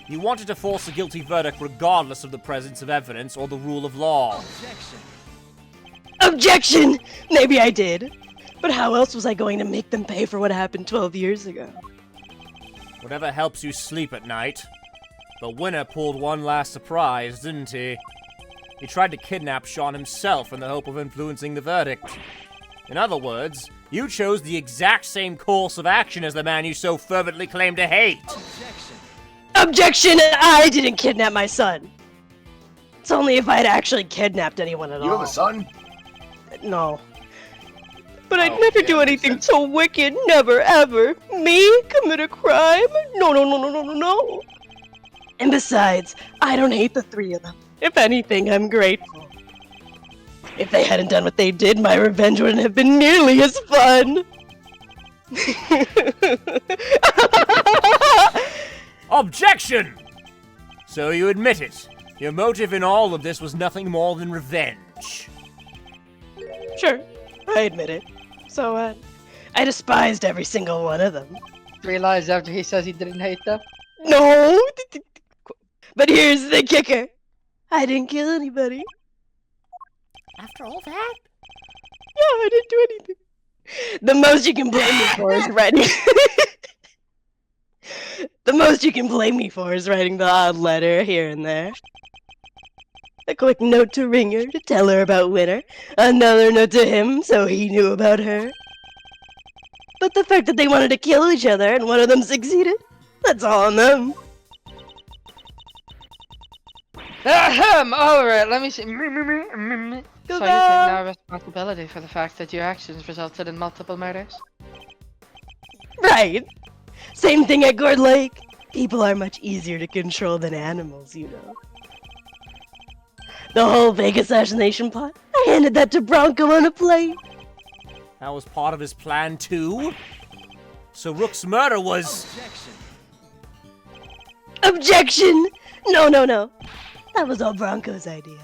You wanted to force a guilty verdict regardless of the presence of evidence or the rule of law. Objection! Maybe I did. But how else was I going to make them pay for what happened 12 years ago? Whatever helps you sleep at night. The Winner pulled one last surprise, didn't he? He tried to kidnap Sean himself in the hope of influencing the verdict. In other words, you chose the exact same course of action as the man you so fervently claim to hate. Objection! I didn't kidnap my son. It's only if I'd actually kidnapped anyone at all. You have a son? No. But I'd Oh, never yeah, do makes anything sense. so wicked, never ever. Me? Commit a crime? No, no, no, no, no, no, no. And besides, I don't hate the three of them. If anything, I'm grateful. If they hadn't done what they did, my revenge wouldn't have been nearly as fun. Objection! So you admit it. Your motive in all of this was nothing more than revenge. Sure, I admit it. So, I despised every single one of them. Realized after he says he didn't hate them. No! But here's the kicker. I didn't kill anybody. After all that? Yeah, I didn't do anything. The most you can blame me for is writing... The most you can blame me for is writing the odd letter here and there. A quick note to Ringer to tell her about Winner. Another note to him so he knew about her. But the fact that they wanted to kill each other and one of them succeeded, that's all on them. Ahem! Alright, let me see. So you take no responsibility for the fact that your actions resulted in multiple murders? Right. Same thing at Gourd Lake. People are much easier to control than animals, you know. The whole fake assassination plot, I handed that to Bronco on a plate. That was part of his plan too? So Rook's murder was... Objection! No, no, no. That was all Bronco's idea.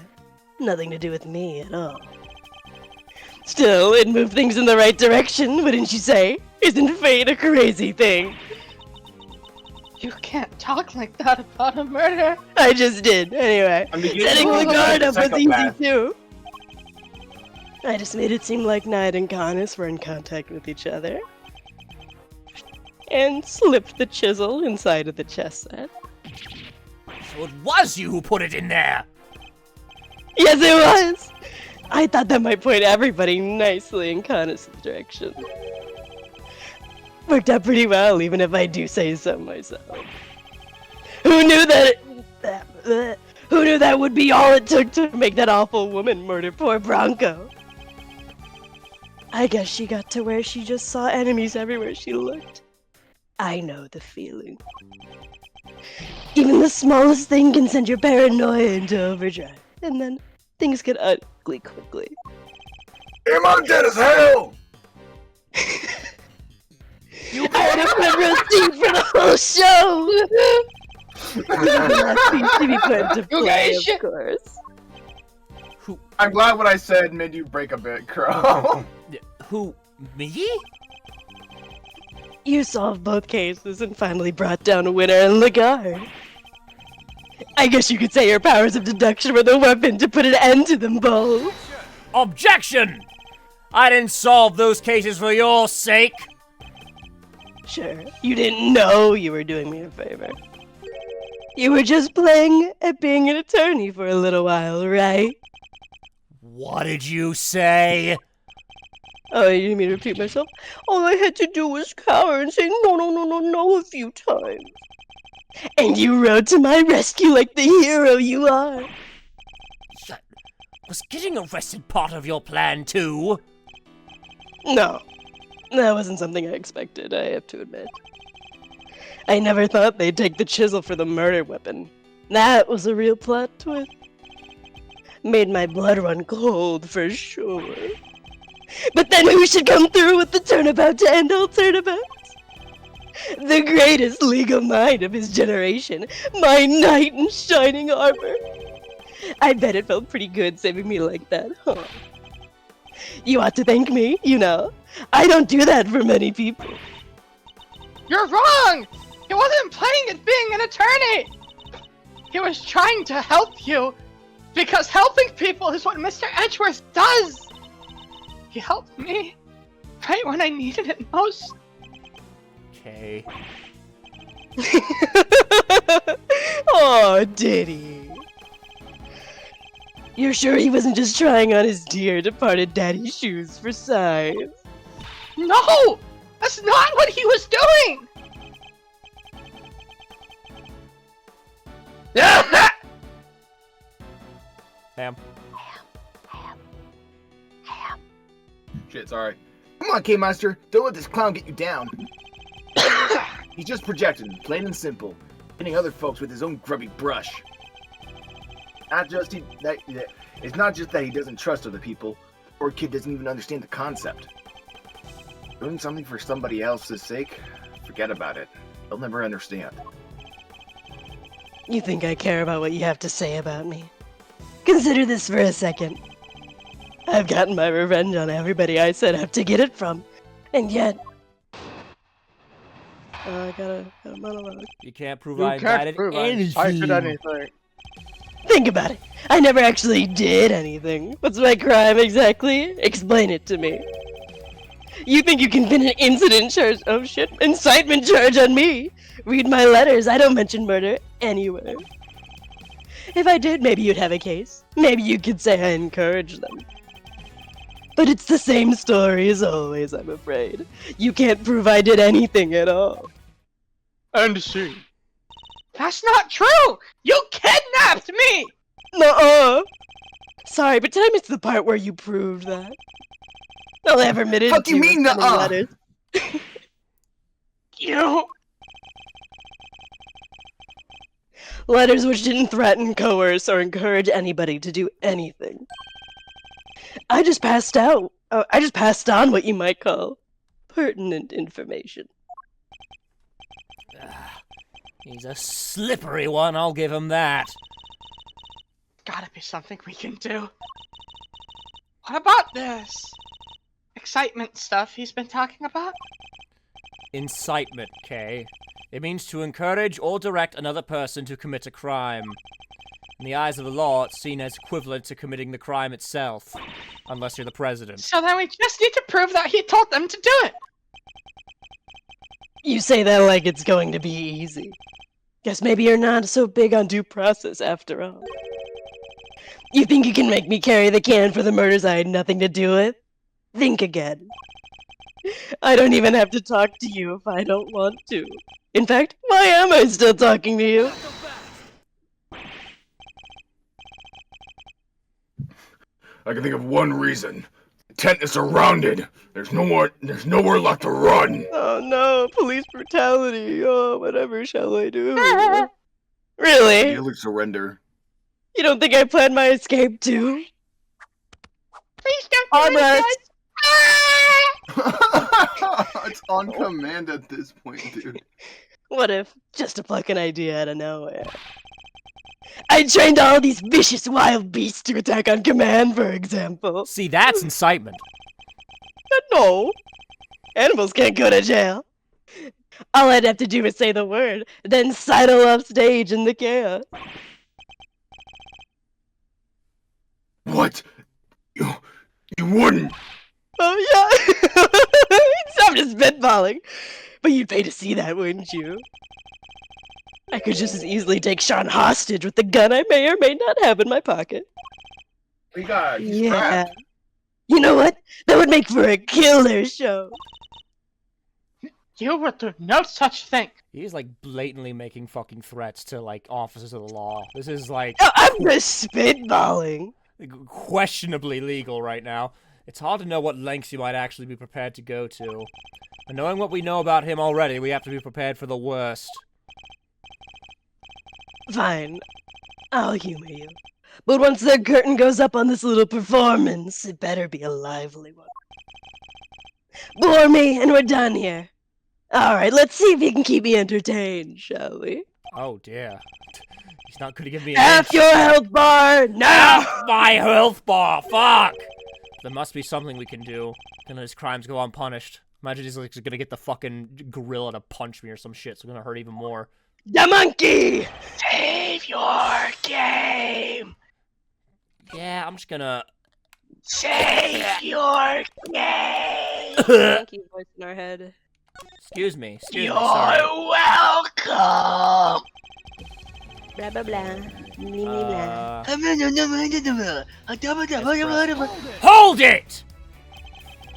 Nothing to do with me at all. Still, it moved things in the right direction, wouldn't you say? Isn't fate a crazy thing? You can't talk like that about a murder. I just did, anyway. I'm beginning Setting to the look guard like up a was easy psychopath. too. I just made it seem like Knight and Connus were in contact with each other. And slipped the chisel inside of the chess set. So it was you who put it in there! Yes, it was! I thought that might point everybody nicely in Connus' direction. Worked out pretty well, even if I do say so myself. Who knew who knew that would be all it took to make that awful woman murder poor Bronco? I guess she got to where she just saw enemies everywhere she looked. I know the feeling. Even the smallest thing can send your paranoia into overdrive, and then things get ugly quickly. Damn, I'm dead as hell! I had a front row seat for the whole show! That seems to be put into play, of course. I'm glad what I said made you break a bit, Crow. Who? Me? You solved both cases and finally brought down a winner in Lagarde. I guess you could say your powers of deduction were the weapon to put an end to them both. Objection! I didn't solve those cases for your sake! Sure, you didn't know you were doing me a favor. You were just playing at being an attorney for a little while, right? What did you say? Oh, you need me to repeat myself? All I had to do was cower and say no, no, no, no, no a few times. And you rode to my rescue like the hero you are. Was getting arrested part of your plan too? No, that wasn't something I expected, I have to admit. I never thought they'd take the chisel for the murder weapon. That was a real plot twist. Made my blood run cold for sure. But then who should come through with the turnabout to end all turnabouts? The greatest legal mind of his generation. My knight in shining armor. I bet it felt pretty good saving me like that, huh? You ought to thank me, you know. I don't do that for many people. You're wrong! He wasn't playing at being an attorney! He was trying to help you, because helping people is what Mr. Edgeworth does! He helped me, right when I needed it most. Okay. Oh, did he? You're sure he wasn't just trying on his dear departed daddy's shoes for size? No! That's not what he was doing! Ham. Shit, sorry. Come on, K-Master. Don't let this clown get you down. He's just projecting, plain and simple. Hitting other folks with his own grubby brush. It's not just that he doesn't trust other people. The poor kid doesn't even understand the concept. Doing something for somebody else's sake? Forget about it. They'll never understand. You think I care about what you have to say about me? Consider this for a second. I've gotten my revenge on everybody I set out to get it from, and yet... I got a monologue. You can't prove You I can't did prove I anything. cited anything. Think about it. I never actually did anything. What's my crime exactly? Explain it to me. You think you can pin an incident charge? Oh shit, incitement charge on me? Read my letters. I don't mention murder anywhere. If I did, maybe you'd have a case. Maybe you could say I encouraged them. But it's the same story as always, I'm afraid. You can't prove I did anything at all. And see. That's not true! You kidnapped me! Nuh-uh! Sorry, but did I miss the part where you proved that? All I ever admitted Fuck to you mean, was sending nuh-uh? letters. You... Letters which didn't threaten, coerce, or encourage anybody to do anything. I just passed on what you might call pertinent information. He's a slippery one, I'll give him that. Gotta be something we can do. What about this? Excitement stuff he's been talking about? Incitement, Kay. It means to encourage or direct another person to commit a crime. In the eyes of the law, it's seen as equivalent to committing the crime itself. Unless you're the president. So then we just need to prove that he told them to do it! You say that like it's going to be easy. Guess maybe you're not so big on due process after all. You think you can make me carry the can for the murders I had nothing to do with? Think again. I don't even have to talk to you if I don't want to. In fact, why am I still talking to you? I can think of one reason. The tent is surrounded. There's nowhere left to run. Oh no, police brutality. Oh, whatever shall I do? Really? Nearly surrender. You don't think I planned my escape too? Please don't do Almost. it, guys! It's on command at this point, dude. What if, just to pluck an idea out of nowhere, I trained all these vicious wild beasts to attack on command, for example? See, that's incitement. No. Animals can't go to jail. All I'd have to do is say the word, then sidle off stage in the chaos. What? You wouldn't. Oh yeah! I'm just spitballing. But you'd pay to see that, wouldn't you? I could just as easily take Sean hostage with the gun I may or may not have in my pocket. He's Yeah. trapped. You know what? That would make for a killer show. You would do no such thing! He's like blatantly making fucking threats to like officers of the law. This is like Oh, I'm just spitballing. questionably legal right now. It's hard to know what lengths you might actually be prepared to go to. And knowing what we know about him already, we have to be prepared for the worst. Fine. I'll humor you. But once the curtain goes up on this little performance, it better be a lively one. Bore me, and we're done here. Alright, let's see if you can keep me entertained, shall we? Oh dear. He's not gonna give me an F inch. your health bar, now! F my health bar, fuck! There must be something we can do. Can his crimes go unpunished? Imagine he's like gonna get the fucking gorilla to punch me or some shit, so it's gonna hurt even more. The monkey! Save your game! Yeah, I'm just gonna... Save your game! Thank you, voice in our head. Excuse me, You're sorry. welcome! Blah blah blah. Blah. Hold it!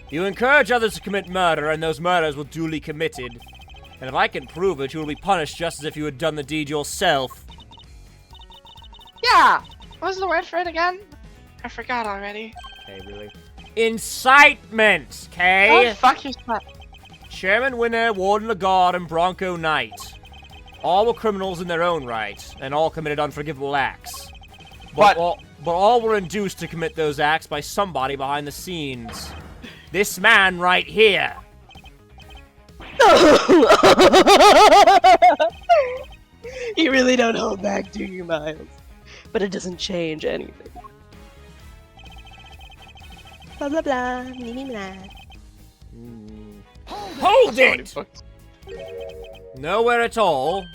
You encourage others to commit murder, and those murders will duly committed. And if I can prove it, you will be punished just as if you had done the deed yourself. Yeah. What was the word for it again? I forgot already. Okay, really? Incitement, okay? Oh, fuck yourself. Chairman Winner, Warden Lagarde, and Bronco Knight. All were criminals in their own right, and all committed unforgivable acts. But all were induced to commit those acts by somebody behind the scenes. This man right here. You really don't hold back, do you, Miles? But it doesn't change anything. Blah blah blah. Blah. Hold it! Nowhere at all.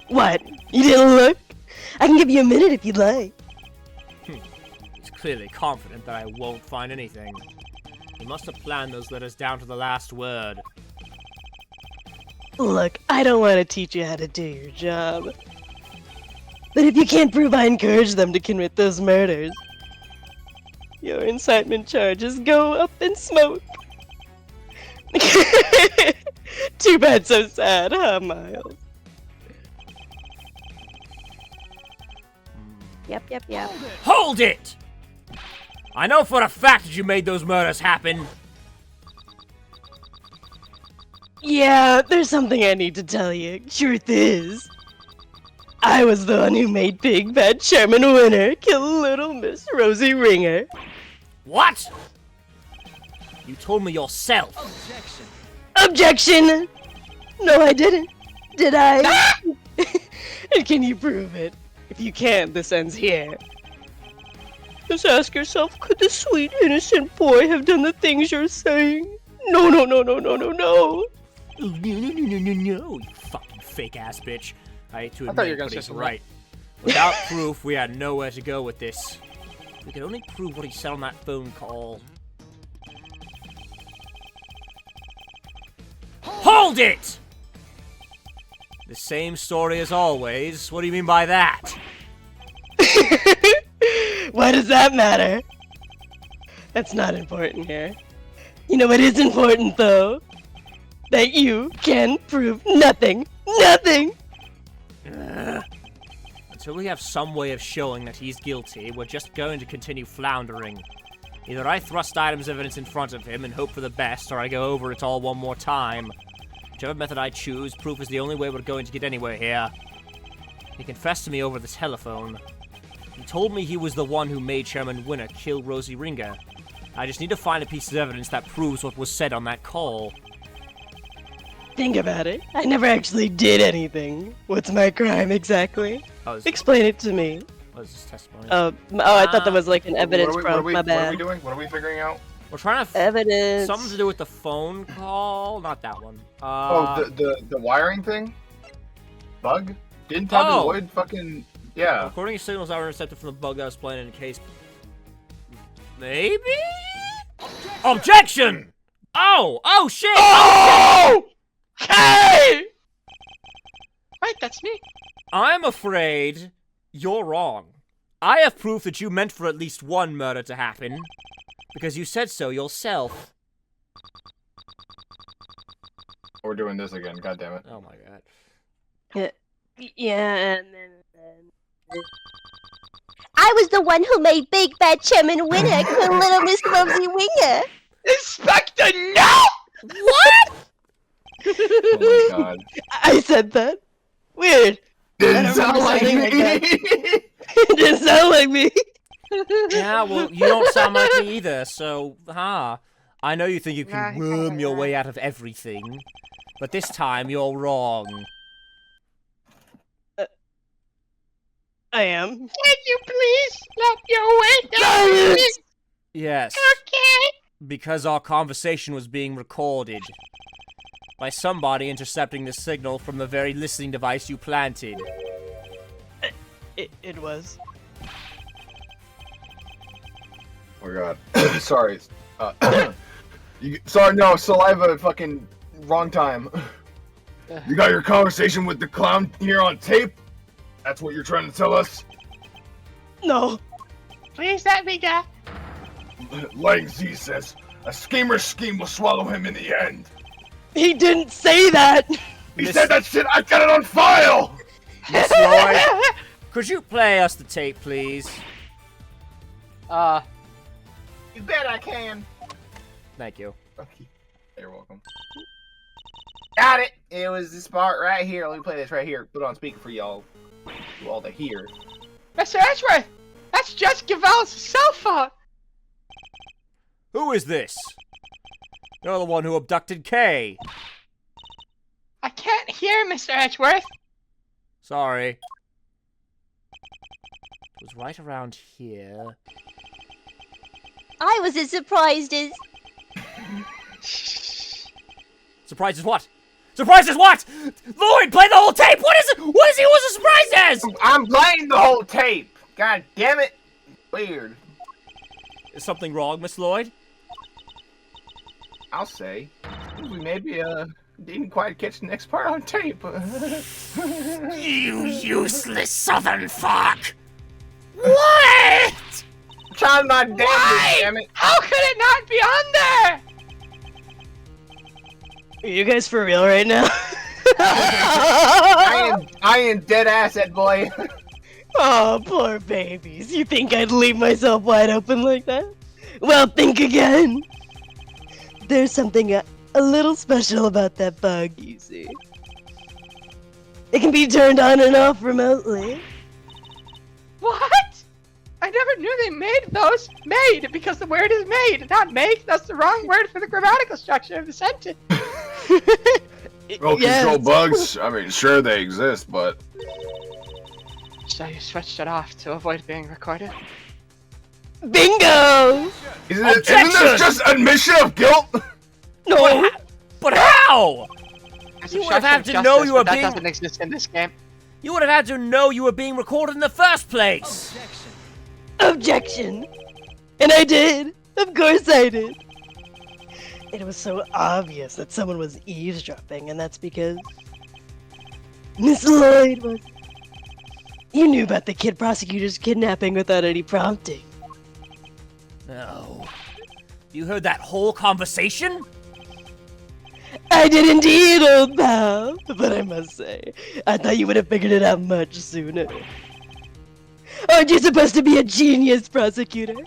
What? You didn't look? I can give you a minute if you'd like. He's clearly confident that I won't find anything. He must have planned those letters down to the last word. Look, I don't want to teach you how to do your job. But if you can't prove I encouraged them to commit those murders, your incitement charges go up in smoke. Too bad, so sad, huh, Miles? Yep. Hold it! I know for a fact that you made those murders happen. Yeah, there's something I need to tell you. Truth is, I was the one who made Big Bad Chairman Winner kill little Miss Rosie Ringer. What? You told me yourself. Objection! No, I didn't. Did I? And can you prove it? If you can't, this ends here. Just ask yourself, could this sweet, innocent boy have done the things you're saying? No. No, you fucking fake-ass bitch. I hate to I thought you were admit, gonna but say he's something. right. Without proof, we had nowhere to go with this. We could only prove what he said on that phone call. Hold it! The same story as always. What do you mean by that? Why does that matter? That's not important here. You know what is important, though? That you can prove nothing. Nothing! Until we have some way of showing that he's guilty, we're just going to continue floundering. Either I thrust items evidence in front of him and hope for the best, or I go over it all one more time. Whichever method I choose, proof is the only way we're going to get anywhere here. He confessed to me over the telephone. He told me he was the one who made Chairman Winner kill Rosie Ringer. I just need to find a piece of evidence that proves what was said on that call. Think about it. I never actually did anything. What's my crime exactly? Oh, is Explain it to me. this testimony? I thought that was like an evidence what proof. are we My What are we bad. doing? What are we figuring out? We're trying to... Evidence. Something to do with the phone call? Not that one. The wiring thing? Bug? Didn't Tommy Oh. Lloyd fucking... Yeah. According to signals that were intercepted from the bug that was playing in case... Maybe? Objection! Oh shit! Oh! Hey! Wait, that's me. I'm afraid you're wrong. I have proof that you meant for at least one murder to happen. Because you said so yourself. We're doing this again, god damn it. Oh my god. Yeah, and then... I was the one who made Big Bad Chairman Winner kill little Miss Rosie Ringer. Inspector, no! What? Oh my god. I said that? Weird. Didn't sound like me. me! It didn't sound like me. Yeah, well, you don't sound like me either, so, I know you think you Yeah, can he sounds worm like your that. way out of everything. But this time, you're wrong. I am. Can you please let your way down? Yes. Okay. Because our conversation was being recorded. By somebody intercepting the signal from the very listening device you planted. It was. Oh my god. Sorry. Sorry, no, saliva fucking wrong time. You got your conversation with the clown here on tape? That's what you're trying to tell us? No. Please let me go. Lang Z says, a schemer's scheme will swallow him in the end. He didn't say that. He said that shit, I got it on file! Miss Lloyd, could you play us the tape, please? You bet I can. Thank you. Okay. You're welcome. Got it! It was this part right here. Let me play this right here. Put it on speaker for y'all. You all to hear. Mr. Edgeworth, that's just Gaval's cell phone. Who is this? You're the one who abducted Kay. I can't hear Mr. Edgeworth. Sorry. It was right around here. I was as surprised as... Surprise is what? Surprise is what? Lloyd, play the whole tape! What is it? What is he was surprised as? I'm playing the whole tape! God damn it! Weird. Is something wrong, Miss Lloyd? I'll say. We maybe, didn't quite catch the next part on tape. You useless southern fuck! What? I'm trying my damnedest, damn it! How could it not be on there? Are you guys for real right now? I am dead ass, that boy. Oh, poor babies. You think I'd leave myself wide open like that? Well, think again. There's something a little special about that bug, you see. It can be turned on and off remotely. What? I never knew they made those. Made, because the word is made, not make. That's the wrong word for the grammatical structure of the sentence. Well, Yes. control bugs. I mean, sure they exist, but So you switched it off to avoid being recorded? Bingo! isn't this just admission of guilt? No! But how? There's You a would have had structure to of know justice, you were but being- that doesn't exist in this game. You would have had to know you were being recorded in the first place. Objection! And I did! Of course I did! It was so obvious that someone was eavesdropping, and that's because... Miss Lloyd was... You knew about the kid prosecutor's kidnapping without any prompting. No. You heard that whole conversation? I did indeed, old pal! But I must say, I thought you would have figured it out much sooner. Aren't you supposed to be a genius, prosecutor?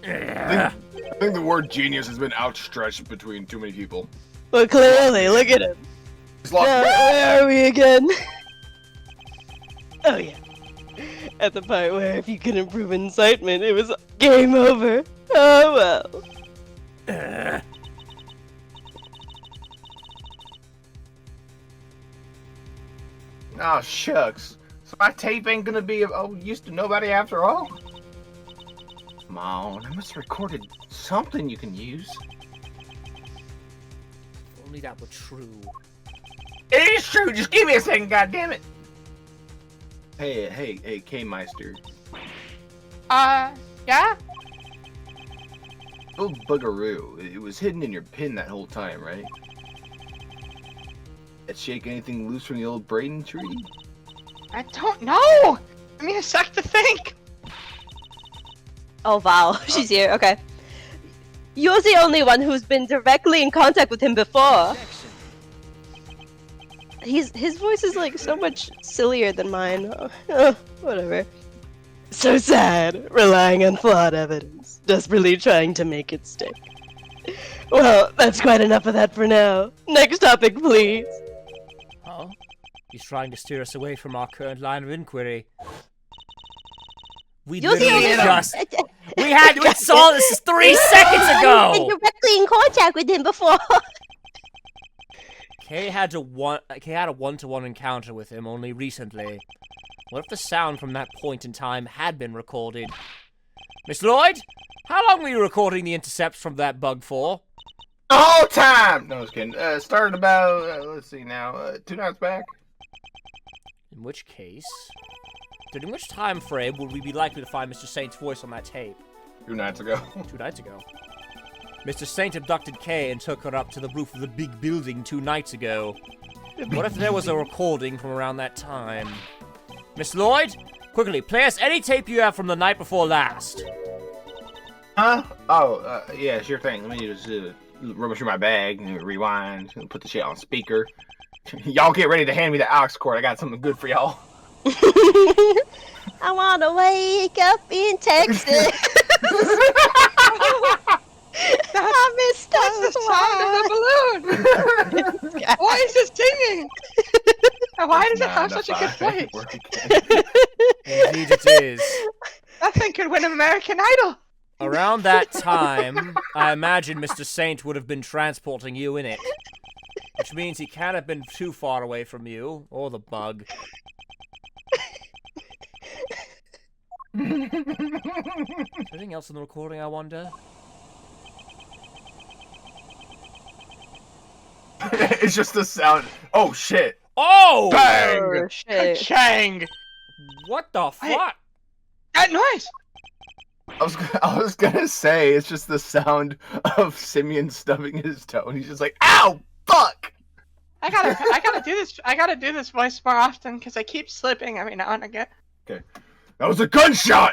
I think the word genius has been outstretched between too many people. Well, clearly, look at him. It's lost. Now, where are we again? Oh yeah. At the part where if you couldn't prove incitement, it was game over. Oh well. Oh, shucks. So my tape ain't gonna be of use to nobody after all? Come on, I must have recorded something you can use. Only that were true. It is true, just give me a second, goddammit! Hey, K-Meister. Yeah? Old buggeroo, it was hidden in your pin that whole time, right? That shake anything loose from the old Braden tree? I don't know! Give me a sec to think! Oh wow, she's here, okay. You're the only one who's been directly in contact with him before. His voice is like so much sillier than mine. Whatever. So sad, relying on flawed evidence, desperately trying to make it stick. Well, that's quite enough of that for now. Next topic, please. Huh? He's trying to steer us away from our current line of inquiry. We You're the literally only just... one. We saw this 3 seconds I've been ago! directly in contact with him before. Kay had a one-to-one encounter with him only recently. What if the sound from that point in time had been recorded? Miss Lloyd, how long were you recording the intercepts from that bug for? The whole time! No, I was kidding. Started about, let's see now, 2 nights back. In which case, during which time frame would we be likely to find Mr. Saint's voice on that tape? 2 nights ago. 2 nights ago. Mr. Saint abducted Kay and took her up to the roof of the big building 2 nights ago. What if there was a recording from around that time? Miss Lloyd, quickly, play us any tape you have from the night before last. Huh? Oh, yeah, sure thing. Let me just rummage through my bag and rewind and put the shit on speaker. Y'all get ready to hand me the aux cord. I got something good for y'all. I wanna wake up in Texas. I missed That's the sound of the balloon! Why is it singing? And why does it have such a good voice? Indeed it is. That thing could win American Idol! Around that time, I imagine Mr. Saint would have been transporting you in it. Which means he can't have been too far away from you, or the bug. Is there anything else in the recording, I wonder? It's just the sound. Oh, shit. Oh! Bang! Oh, shit. Chang! What the fuck? That noise! I was gonna say, it's just the sound of Simeon stubbing his toe, and he's just like, ow! Fuck! I gotta do this voice more often, because I keep slipping every now and again. Okay. That was a gunshot!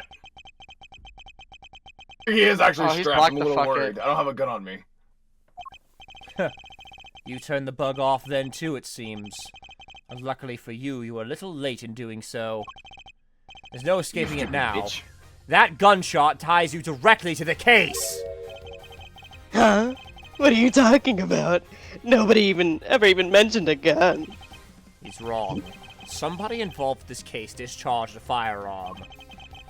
He is actually Oh, he's strapped. blocked I'm a the little fucker. worried. I don't have a gun on me. You turned the bug off then too, it seems. And luckily for you, you were a little late in doing so. There's no escaping it now. Bitch. That gunshot ties you directly to the case! Huh? What are you talking about? Nobody ever even mentioned a gun. He's wrong. Somebody involved with this case discharged a firearm.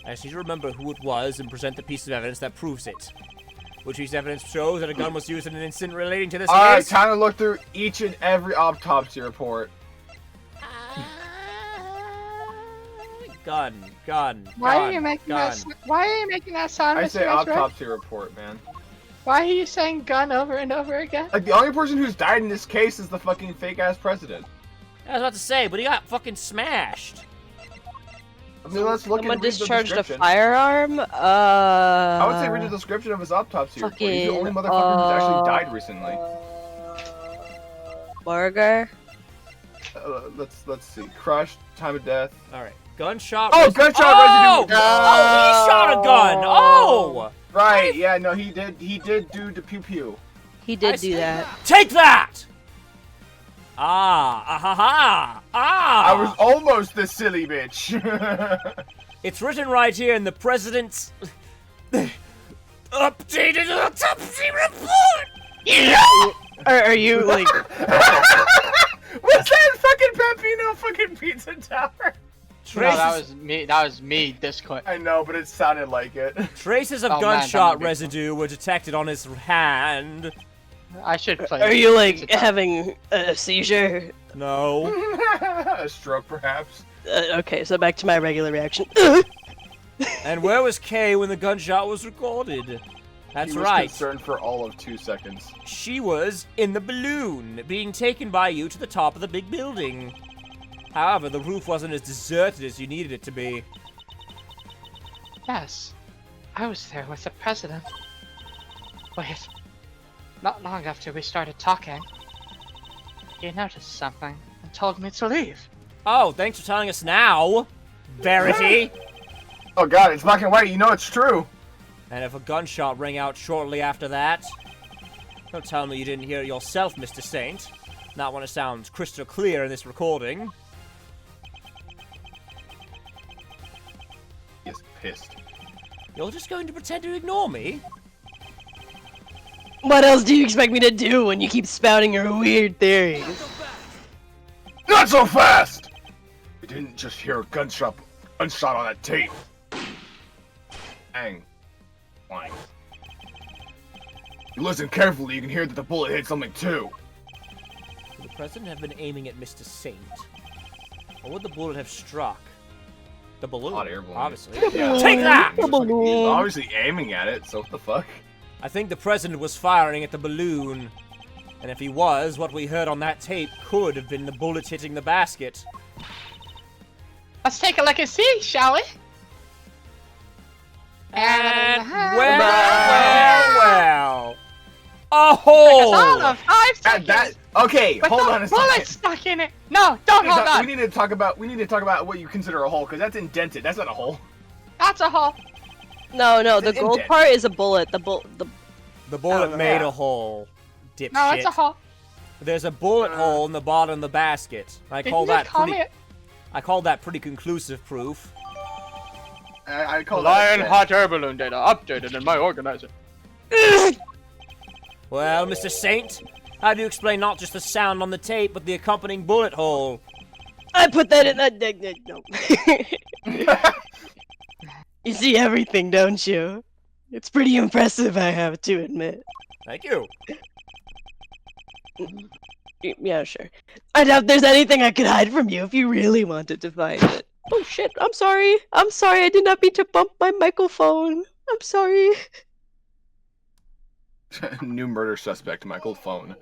I just need to remember who it was and present the piece of evidence that proves it. Which piece of evidence shows that a gun was used in an incident relating to this Alright, case? time to look through each and every autopsy report. Gun. Why are you making that sound, I Mr. say Edgeworth? autopsy report, man. Why are you saying gun over and over again? Like, the only person who's died in this case is the fucking fake-ass president. I was about to say, but he got fucking smashed. I mean, let's look Someone and read the discharged a description. firearm? I would say read the description of his autopsy report. He's the only fucking, motherfucker who's actually died recently. Burger? Let's see. Crushed, time of death. Alright. Gunshot Oh, residue. gunshot Oh! residue! Oh, he shot a gun! Oh! Right, yeah, no, he did do the pew-pew. He did do that. Take that! Ah! I was almost the silly bitch. It's written right here in the president's updated autopsy report! Yeah! Are you, like... What's that fucking Peppino fucking pizza tower? No, that was me, Discord. I know, but it sounded like it. Traces of Oh, man, gunshot that might be residue were detected on his hand. I should play. Are you, like, having a seizure? No. A stroke, perhaps. Okay, so back to my regular reaction. And where was Kay when the gunshot was recorded? That's He was right. concerned for all of 2 seconds. She was in the balloon, being taken by you to the top of the big building. However, the roof wasn't as deserted as you needed it to be. Yes, I was there with the president. Wait, not long after we started talking, he noticed something and told me to leave. Oh, thanks for telling us now, Verity. Oh god, it's black and white, you know it's true. And if a gunshot rang out shortly after that, don't tell me you didn't hear it yourself, Mr. Saint. Not when it sounds crystal clear in this recording. He is pissed. You're just going to pretend to ignore me? What else do you expect me to do when you keep spouting your weird theories? Not so fast! We didn't just hear a gunshot on that tape. Bang. Fine. You listen carefully, you can hear that the bullet hit something too. Would the president have been aiming at Mr. Saint? Or would the bullet have struck the balloon? Hot air balloon. Obviously. Yeah. Take that! He's obviously aiming at it, so what the fuck? I think the president was firing at the balloon. And if he was, what we heard on that tape could have been the bullet hitting the basket. Let's take a look and see, shall we? And well, well. A hole! all of 5 seconds. Okay, With hold the on a bullet second. stuck in it. No, don't hold on. We need to talk about what you consider a hole, because that's indented. That's not a hole. That's a hole. No, the It's gold indent. part is a bullet. The bullet made yeah. a hole. Dipshit. No, it's a hole. There's a bullet hole in the bottom of the basket. I call that pretty conclusive proof. I call Lion that hot air balloon data updated in my organizer. Well, Mr. Saint, how do you explain not just the sound on the tape, but the accompanying bullet hole? I put that in that. No. You see everything, don't you? It's pretty impressive, I have to admit. Thank you. Yeah, sure. I doubt there's anything I could hide from you if you really wanted to find it. Oh shit, I'm sorry. I did not mean to bump my microphone. I'm sorry. New murder suspect, Michael Phone.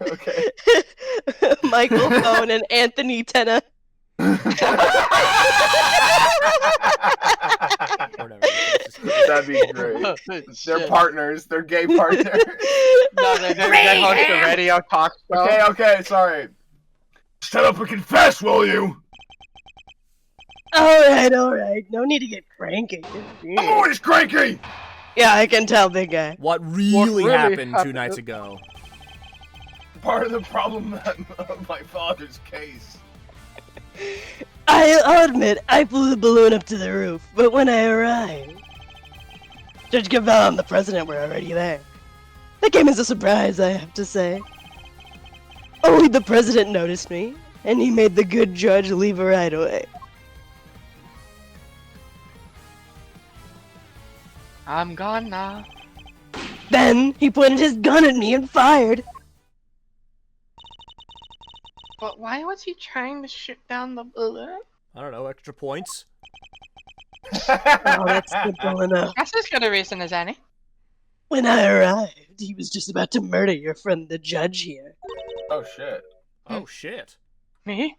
Okay. Michael Phone and Anthony Tenna. That'd be great. They're partners. They're gay partners. No, they host a radio talk show. Okay, sorry. Shut up and confess, will you? Alright. No need to get cranky. I'm always cranky! Yeah, I can tell, big guy. What really happened 2 nights ago? Part of the problem of my father's case. I'll admit, I flew the balloon up to the roof, but when I arrived, Judge Cavell and the president were already there. That came as a surprise, I have to say. Only the president noticed me, and he made the good judge leave right away. I'm gone now. Then, he pointed his gun at me and fired. But why was he trying to shoot down the balloon? I don't know, extra points? Oh, that's simple enough. That's as good a reason as any. When I arrived, he was just about to murder your friend the judge here. Oh shit. Oh shit. Me?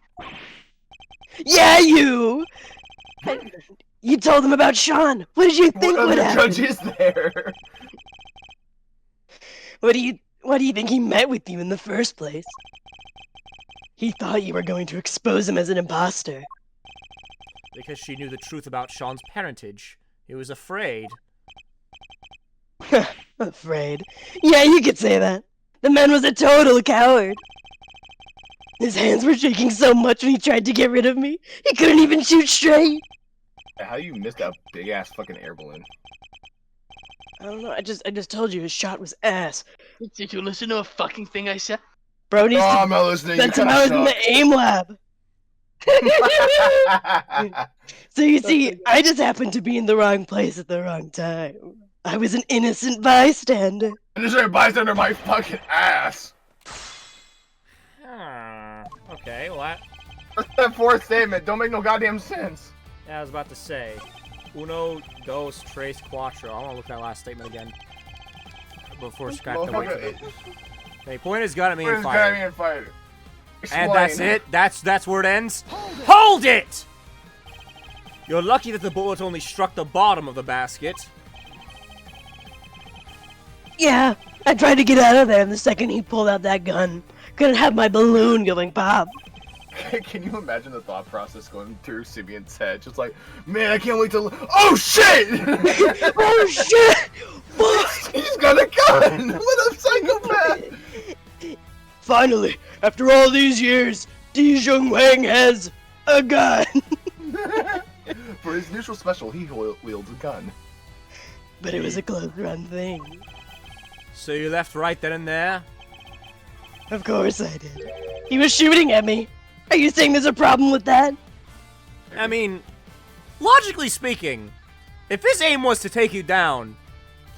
Yeah, you! You told him about Sean. What did you think What would other happen? judge is there? What do you think he met with you in the first place? He thought you were going to expose him as an imposter. Because she knew the truth about Sean's parentage. He was afraid. Afraid. Yeah, you could say that. The man was a total coward. His hands were shaking so much when he tried to get rid of me. He couldn't even shoot straight. How you missed that big ass fucking air balloon? I don't know. I just told you his shot was ass. Did you listen to a fucking thing I said? Bro needs Oh, to I'm not listening. spend some hours in the aim lab. So you see, I just happened to be in the wrong place at the wrong time. I was an innocent bystander. I just heard bystander my fucking ass. Okay, well that... What's that fourth statement? Don't make no goddamn sense. Yeah, I was about to say. Uno, dos, tres, cuatro. I want to look at that last statement again. Before Scott the wait for it. Hey, point his gun at me and fire. And that's it? That's where it ends? Hold it! You're lucky that the bullet only struck the bottom of the basket. Yeah, I tried to get out of there, and the second he pulled out that gun, couldn't have my balloon going pop. Can you imagine the thought process going through Simeon's head? Just like, man, I can't wait to. Oh shit! Oh shit! What? He's got a gun! What a psychopath! Finally, after all these years, Di Jung Wang has a gun. For his initial special, he wields a gun. But it was a close run thing. So you left right then and there? Of course I did. He was shooting at me. Are you saying there's a problem with that? I mean, logically speaking, if his aim was to take you down,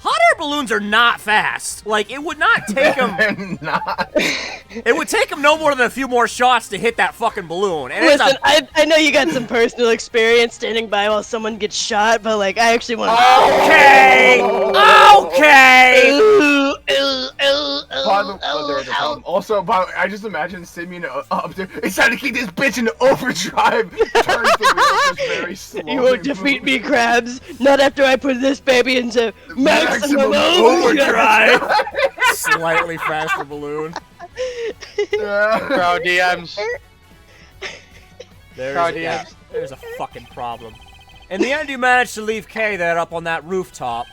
hot air balloons are not fast. Like, it would not take him... They're not. It would take him no more than a few more shots to hit that fucking balloon. And it's Listen, I know you got some personal experience standing by while someone gets shot, but like, I actually want to. Okay! Also, I just imagine Simeon up there. It's time to keep this bitch in overdrive. Turns the wheel just very slowly. You won't defeat me, Krabs. Not after I put this baby into maximum overdrive. Slightly faster balloon. Crowd DMs. There's a fucking problem. In the end, you managed to leave Kay there up on that rooftop,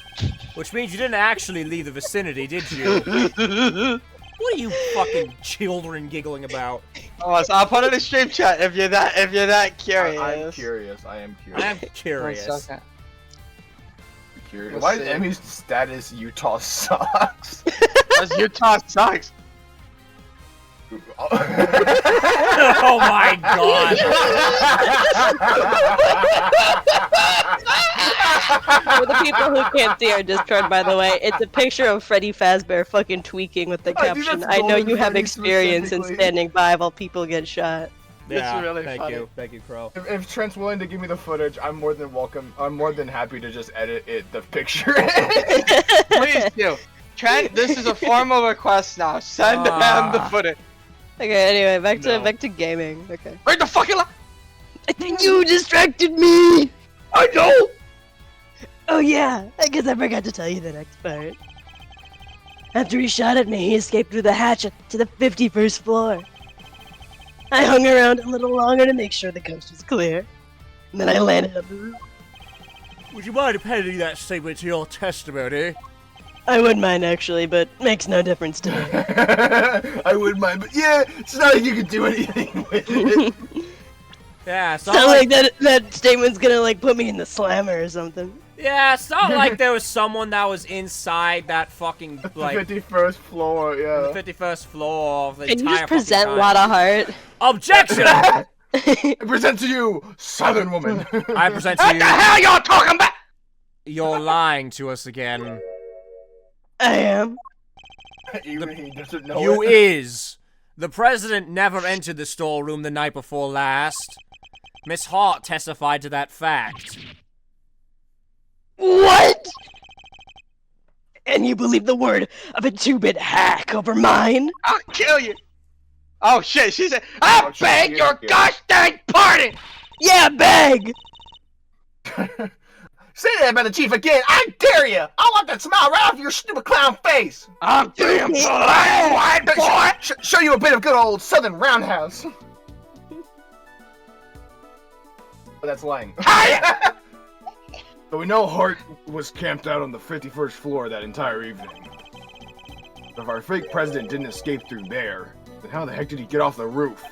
which means you didn't actually leave the vicinity, did you? What are you fucking children giggling about? Oh, so I'll put it in the stream chat if you're that curious. I'm curious. I am curious. I'm curious. Why is Emmy's status Utah sucks? Because Utah sucks. Oh my god. For the people who can't see our Discord, by the way, it's a picture of Freddy Fazbear fucking tweaking with the caption, I know you have experience in standing by while people get shot. Yeah, really thank funny. you. Thank you, Crow. If Trent's willing to give me the footage, I'm more than welcome. I'm more than happy to just edit the picture. Please do. Trent, this is a formal request now. Send him the footage. Okay, anyway, back to gaming. Okay. Wait the fucking I think you distracted me! I know! Oh yeah, I guess I forgot to tell you the next part. After he shot at me, he escaped through the hatch to the 51st floor. I hung around a little longer to make sure the coast was clear. And then I landed on the roof. Would you mind appending that statement to your testimony? I wouldn't mind actually, but makes no difference to me. I wouldn't mind, but yeah, it's not like you could do anything with it. Yeah, it's Sound not like that statement's gonna like put me in the slammer or something. Yeah, it's not like there was someone that was inside that fucking, like... 51st floor, yeah. The 51st floor of the Can you entire just present fucking Wada time. Heart? Objection! I present to you, Southern woman. I present to What you... the hell y'all talking about? You're lying to us again. I am. Even he doesn't know You it. is. The president never entered the storeroom the night before last. Miss Hart testified to that fact. What? And you believe the word of a 2-bit hack over mine? I'll kill you. Oh shit, she said, I beg your gosh dang pardon! Yeah, beg! Say that about the chief again, I dare you! I want that smile right off your stupid clown face! I'm damn blind, boy! Show you a bit of good old Southern roundhouse. But that's lying. So we know Hart was camped out on the 51st floor that entire evening. If our fake president didn't escape through there, then how the heck did he get off the roof?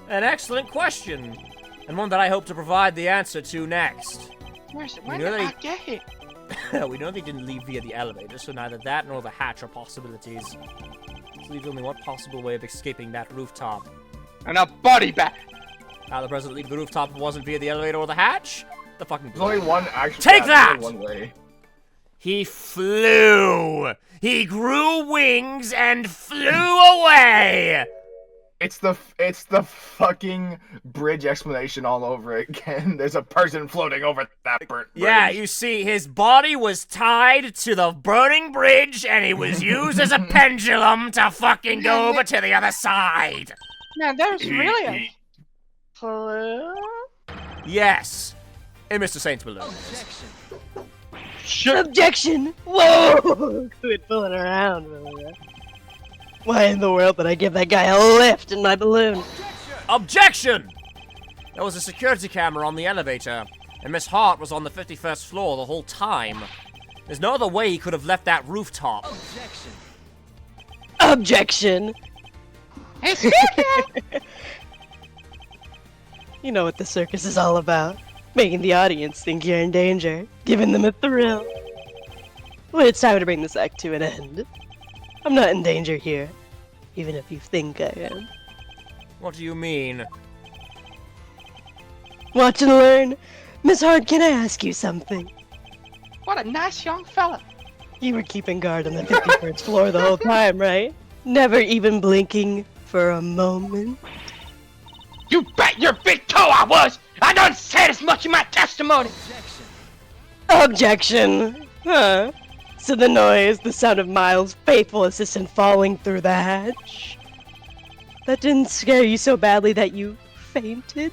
An excellent question, and one that I hope to provide the answer to next. Where You know did I they- get it? We know they didn't leave via the elevator, so neither that nor the hatch are possibilities. This leaves only one possible way of escaping that rooftop. And a body bag. How the president leave the rooftop if it wasn't via the elevator or the hatch? The fucking There's only one actual. Take that! One way. He flew! He grew wings and flew away! It's the fucking bridge explanation all over again. There's a person floating over that burnt bridge. Yeah, you see, his body was tied to the burning bridge, and he was used as a pendulum to fucking go over to the other side. Now there's really a Yes. In Mr. Saint's balloon. Objection! Whoa! Quit fooling around, Maria. Why in the world would I give that guy a lift in my balloon? Objection! There was a security camera on the elevator, and Miss Hart was on the 51st floor the whole time. There's no other way he could have left that rooftop. Objection! Hey, speaking. You know what the circus is all about. Making the audience think you're in danger, giving them a thrill. But it's time to bring this act to an end. I'm not in danger here, even if you think I am. What do you mean? Watch and learn. Miss Hart, can I ask you something? What a nice young fella. You were keeping guard on the 51st floor the whole time, right? Never even blinking for a moment. You bet your big toe I was! I don't say as much in my testimony! Objection! Huh? So the noise, the sound of Miles' faithful assistant falling through the hatch, that didn't scare you so badly that you fainted?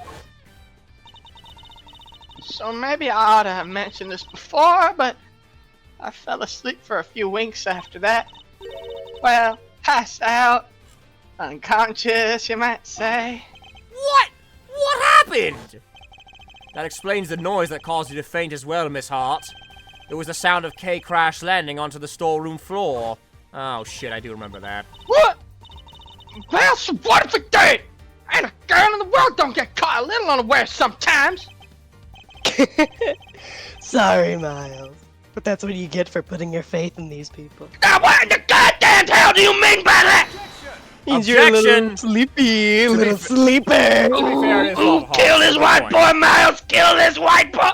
So maybe I ought to have mentioned this before, but I fell asleep for a few winks after that. Well, passed out. Unconscious, you might say. What? What happened? That explains the noise that caused you to faint as well, Miss Hart. It was the sound of Kay crash landing onto the storeroom floor. Oh shit, I do remember that. What? Well, so what if it did? Ain't a girl in the world don't get caught a little unaware sometimes. Sorry, Miles. But that's what you get for putting your faith in these people. Now what in the goddamn hell do you mean by that? Means you're a little Objection! sleepy, To be little fa- sleeper. Kill this white boy, Miles! Kill this white boy!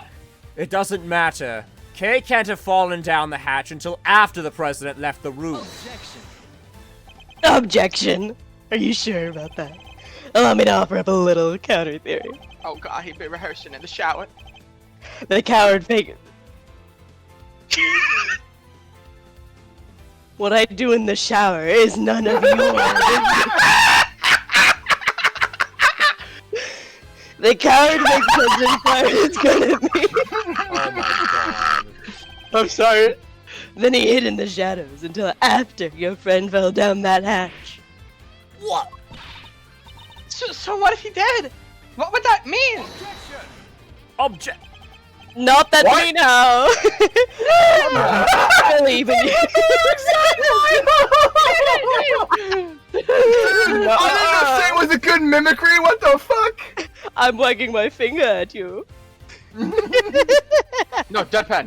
It doesn't matter. Kay can't have fallen down the hatch until after the president left the room. Objection. Are you sure about that? Allow me to offer up a little counter theory. Oh god, he'd be rehearsing in the shower. The coward fake. What I do in the shower is none of yours. The coward fake president fire is gonna be. Oh my god. I'm sorry. Then he hid in the shadows until after your friend fell down that hatch. What? So what if he did? What would that mean? Object. Not that What? we know. I believe in you. I didn't say it was a good mimicry. What the fuck? I'm wagging my finger at you. No, deadpan.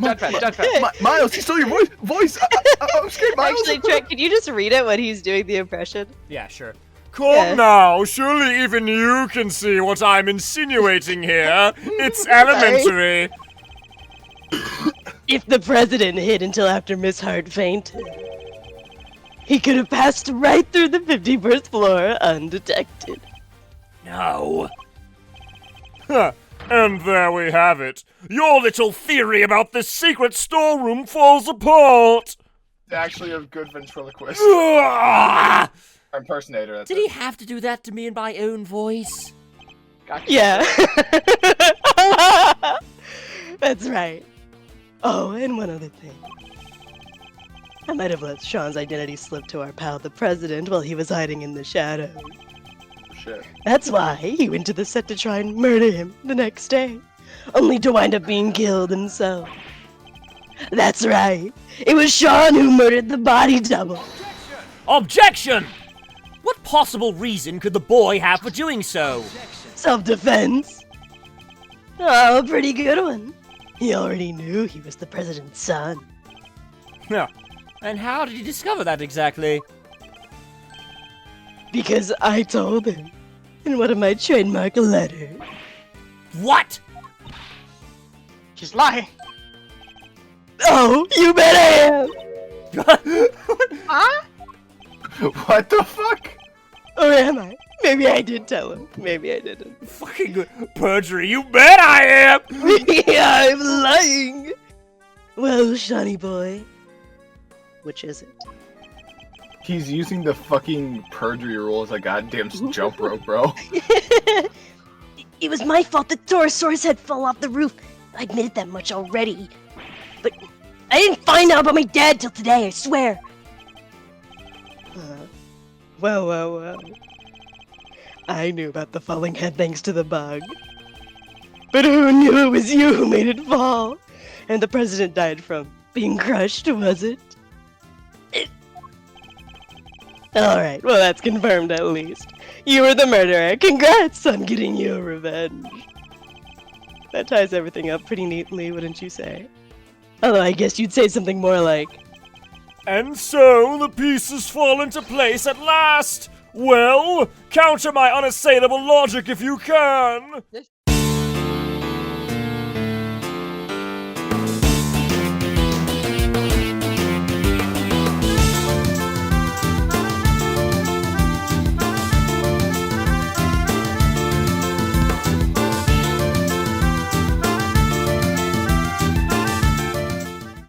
Miles, you stole your voice. I'm scared, Miles. Actually, Trent, can you just read it when he's doing the impression? Yeah, sure. Come Yeah. now, surely even you can see what I'm insinuating here. It's elementary. If the president hid until after Miss Hart fainted, he could have passed right through the 51st floor undetected. No. Huh. And there we have it. Your little theory about this secret storeroom falls apart. It's actually a good ventriloquist. Ah! Impersonator. That's Did he have to do that to me in my own voice? Gotcha. Yeah. That's right. Oh, and one other thing. I might have let Sean's identity slip to our pal the president while he was hiding in the shadows. Shit. That's why he went to the set to try and murder him the next day, only to wind up being killed himself. That's right. It was Sean who murdered the body double. Objection! What possible reason could the boy have for doing so? Self-defense. Oh, a pretty good one. He already knew he was the president's son. Yeah. And how did you discover that exactly? Because I told him in one of my trademark letters. What? He's lying. Oh, you bet I am! Huh? What the fuck? Or am I? Maybe I did tell him. Maybe I didn't. Fucking perjury, you bet I am! Yeah, I'm lying! Well, Shawnee boy, which is it? He's using the fucking perjury rule as a goddamn jump rope, bro. It was my fault that Torosaurus head fell off the roof. I admitted that much already. But I didn't find out about my dad till today, I swear. Well. I knew about the falling head thanks to the bug. But who knew it was you who made it fall? And the president died from being crushed, was it? Alright, well that's confirmed at least. You were the murderer. Congrats on getting your revenge. That ties everything up pretty neatly, wouldn't you say? Although I guess you'd say something more like, And so the pieces fall into place at last. Well, counter my unassailable logic if you can.